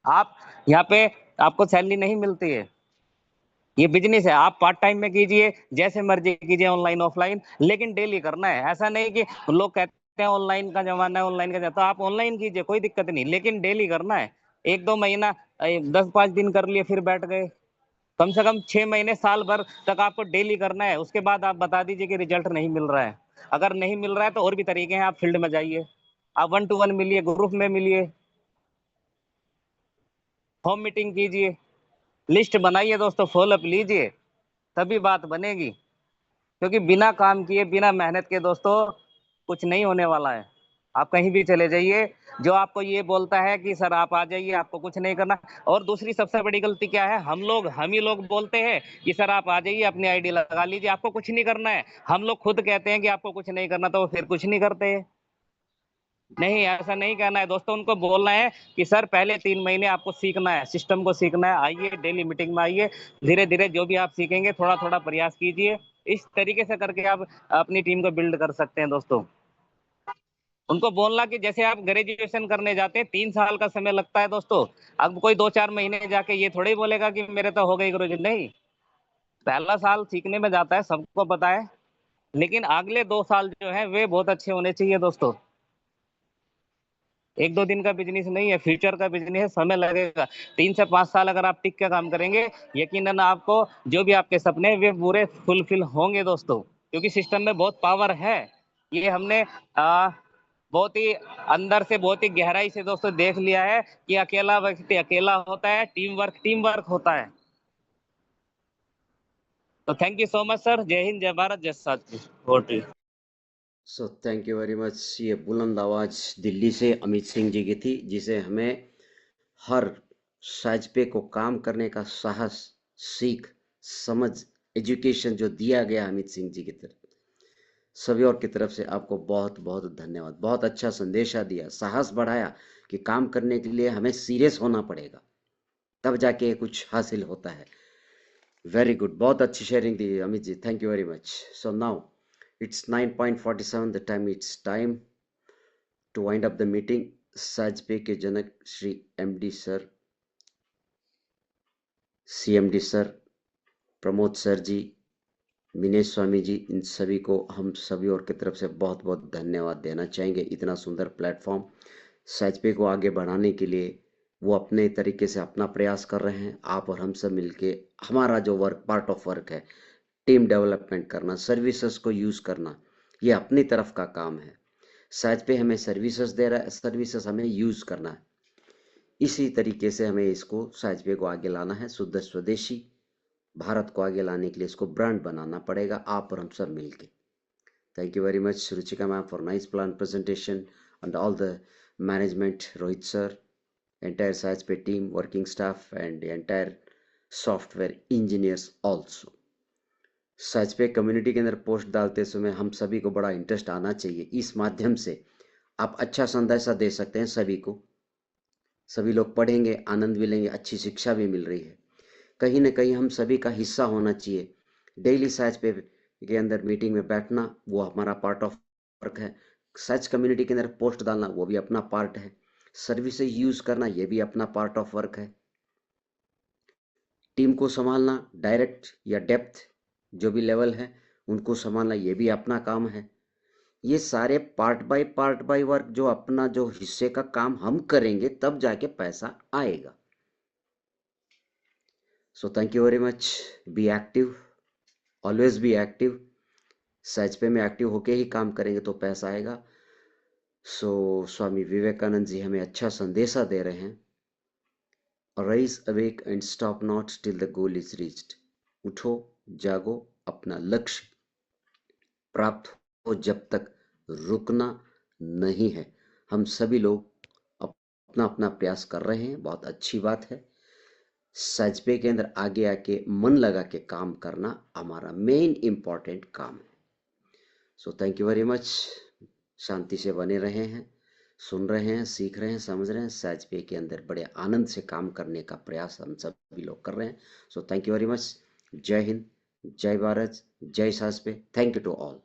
आप यहाँ पे आपको सैलरी नहीं मिलती है, ये बिजनेस है। आप पार्ट टाइम में कीजिए, जैसे मर्जी कीजिए, ऑनलाइन ऑफलाइन, लेकिन डेली करना है। ऐसा नहीं कि लोग कहते हैं ऑनलाइन का जमाना है, ऑनलाइन का, तो आप ऑनलाइन कीजिए, कोई दिक्कत नहीं, लेकिन डेली करना है। 1-2 महीना 10-5 दिन कर लिए, फिर बैठ गए। कम से कम 6 महीने, साल भर तक आपको डेली करना है। उसके बाद आप बता दीजिए कि रिजल्ट नहीं मिल रहा है। अगर नहीं मिल रहा है तो और भी तरीके हैं, आप फील्ड में जाइए, आप 1 to 1 मिलिए, ग्रुप में मिलिए, होम मीटिंग कीजिए, लिस्ट बनाइए दोस्तों, फॉलोअप लीजिए, तभी बात बनेगी। क्योंकि बिना काम किए, बिना मेहनत के दोस्तों कुछ नहीं होने वाला है। आप कहीं भी चले जाइए, जो आपको ये बोलता है कि सर आप आ जाइए, आपको कुछ नहीं करना। और दूसरी सबसे बड़ी गलती क्या है, हम ही लोग बोलते हैं कि सर आप आ जाइए, अपनी आईडी लगा लीजिए, आपको कुछ नहीं करना है। हम लोग खुद कहते हैं कि आपको कुछ नहीं करना, तो वो फिर कुछ नहीं करते हैं। नहीं, ऐसा नहीं कहना है दोस्तों, उनको बोलना है कि सर पहले 3 महीने आपको सीखना है, सिस्टम को सीखना है, आइए डेली मीटिंग में आइए, धीरे धीरे जो भी आप सीखेंगे थोड़ा थोड़ा प्रयास कीजिए। इस तरीके से करके आप अपनी टीम को बिल्ड कर सकते हैं दोस्तों। उनको बोलना कि जैसे आप ग्रेजुएशन करने जाते हैं, 3 साल का समय लगता है दोस्तों। अब कोई 2-4 महीने जाके ये थोड़ी बोलेगा कि मेरे तो हो गई गुरुजी, नहीं। पहला साल सीखने में जाता है, सबको पता है, लेकिन अगले 2 साल जो है वे बहुत अच्छे होने चाहिए दोस्तों। 1-2 दिन का बिजनेस नहीं है, फ्यूचर का बिजनेस है, समय लगेगा। 3 से 5 साल अगर आप टिक के काम करेंगे, यकीनन आपको जो भी आपके सपने हैं वे पूरे फुलफिल होंगे दोस्तों। क्योंकि सिस्टम में बहुत पावर है, ये हमने बहुत ही अंदर से, बहुत ही गहराई से दोस्तों देख लिया है कि अकेला व्यक्ति अकेला होता है, टीम वर्क होता है। तो thank you so much sir. जय हिंद, जय भारत, जय साथी। सो थैंक यू वेरी मच। ये बुलंद आवाज दिल्ली से अमित सिंह जी की थी, जिसे हमें हर साइज पे को काम करने का साहस, सीख, समझ, एजुकेशन जो दिया गया अमित सिंह जी की तरफ, सभी और की तरफ से आपको बहुत बहुत धन्यवाद। बहुत अच्छा संदेशा दिया, साहस बढ़ाया कि काम करने के लिए हमें सीरियस होना पड़ेगा, तब जाके कुछ हासिल होता है। वेरी गुड, बहुत अच्छी शेयरिंग दी Amit ji, thank you very much. So now it's 9:47, the time it's time to wind up the meeting. साजपे के जनक Shri MD sir, CMD sir, Pramod sir ji, Minesh Swami ji, इन सभी को हम सभी और की तरफ से बहुत बहुत धन्यवाद देना चाहेंगे। इतना सुंदर प्लेटफॉर्म साजपे को आगे बढ़ाने के लिए वो अपने तरीके से अपना प्रयास कर रहे हैं। आप और हम सब मिलके हमारा जो वर्क, पार्ट ऑफ वर्क है, टीम डेवलपमेंट करना, सर्विसेज को यूज करना, ये अपनी तरफ का काम है। साजपे हमें सर्विसेज दे रहा है, सर्विसेज हमें यूज करना है। इसी तरीके से हमें इसको, साजपे को आगे लाना है। शुद्ध स्वदेशी भारत को आगे लाने के लिए इसको ब्रांड बनाना पड़ेगा, आप और हम सब मिलके। Thank you very much Ruchika ma'am for nice plan presentation and all the management, Rohit sir, entire साजपे team, working staff and entire software engineers also. साजपे कम्युनिटी के अंदर पोस्ट डालते समय हम सभी को बड़ा इंटरेस्ट आना चाहिए। इस माध्यम से आप अच्छा संदेशा दे सकते हैं सभी को, सभी लोग पढ़ेंगे, आनंद भी लेंगे, अच्छी शिक्षा भी मिल रही है। कहीं ना कहीं हम सभी का हिस्सा होना चाहिए। डेली साजपे के अंदर मीटिंग में बैठना, वो हमारा पार्ट ऑफ वर्क है। साज कम्युनिटी के अंदर पोस्ट डालना, वो भी अपना पार्ट है। सर्विसेज यूज करना, ये भी अपना पार्ट ऑफ वर्क है। टीम को संभालना, डायरेक्ट या डेप्थ जो भी लेवल है उनको संभालना, ये भी अपना काम है। ये सारे पार्ट बाय वर्क, जो अपना जो हिस्से का काम हम करेंगे तब जाके पैसा आएगा। So thank you very much. Be active, always be active. साजपे में एक्टिव होके ही काम करेंगे तो पैसा आएगा। सो स्वामी विवेकानंद जी हमें अच्छा संदेशा दे रहे हैं rise awake and stop not till the goal is reached. उठो, जागो, अपना लक्ष्य प्राप्त हो जब तक रुकना नहीं है। हम सभी लोग अपना अपना प्रयास कर रहे हैं, बहुत अच्छी बात है। सचपे के अंदर आगे आके मन लगा के काम करना हमारा मेन इंपॉर्टेंट काम है। So thank you very much. शांति से बने रहे हैं, सुन रहे हैं, सीख रहे हैं, समझ रहे हैं। सचपे के अंदर बड़े आनंद से काम करने का प्रयास हम सभी लोग कर रहे हैं। So thank you very much. जय हिंद, जय भारत, जय सचपे। Thank you to all.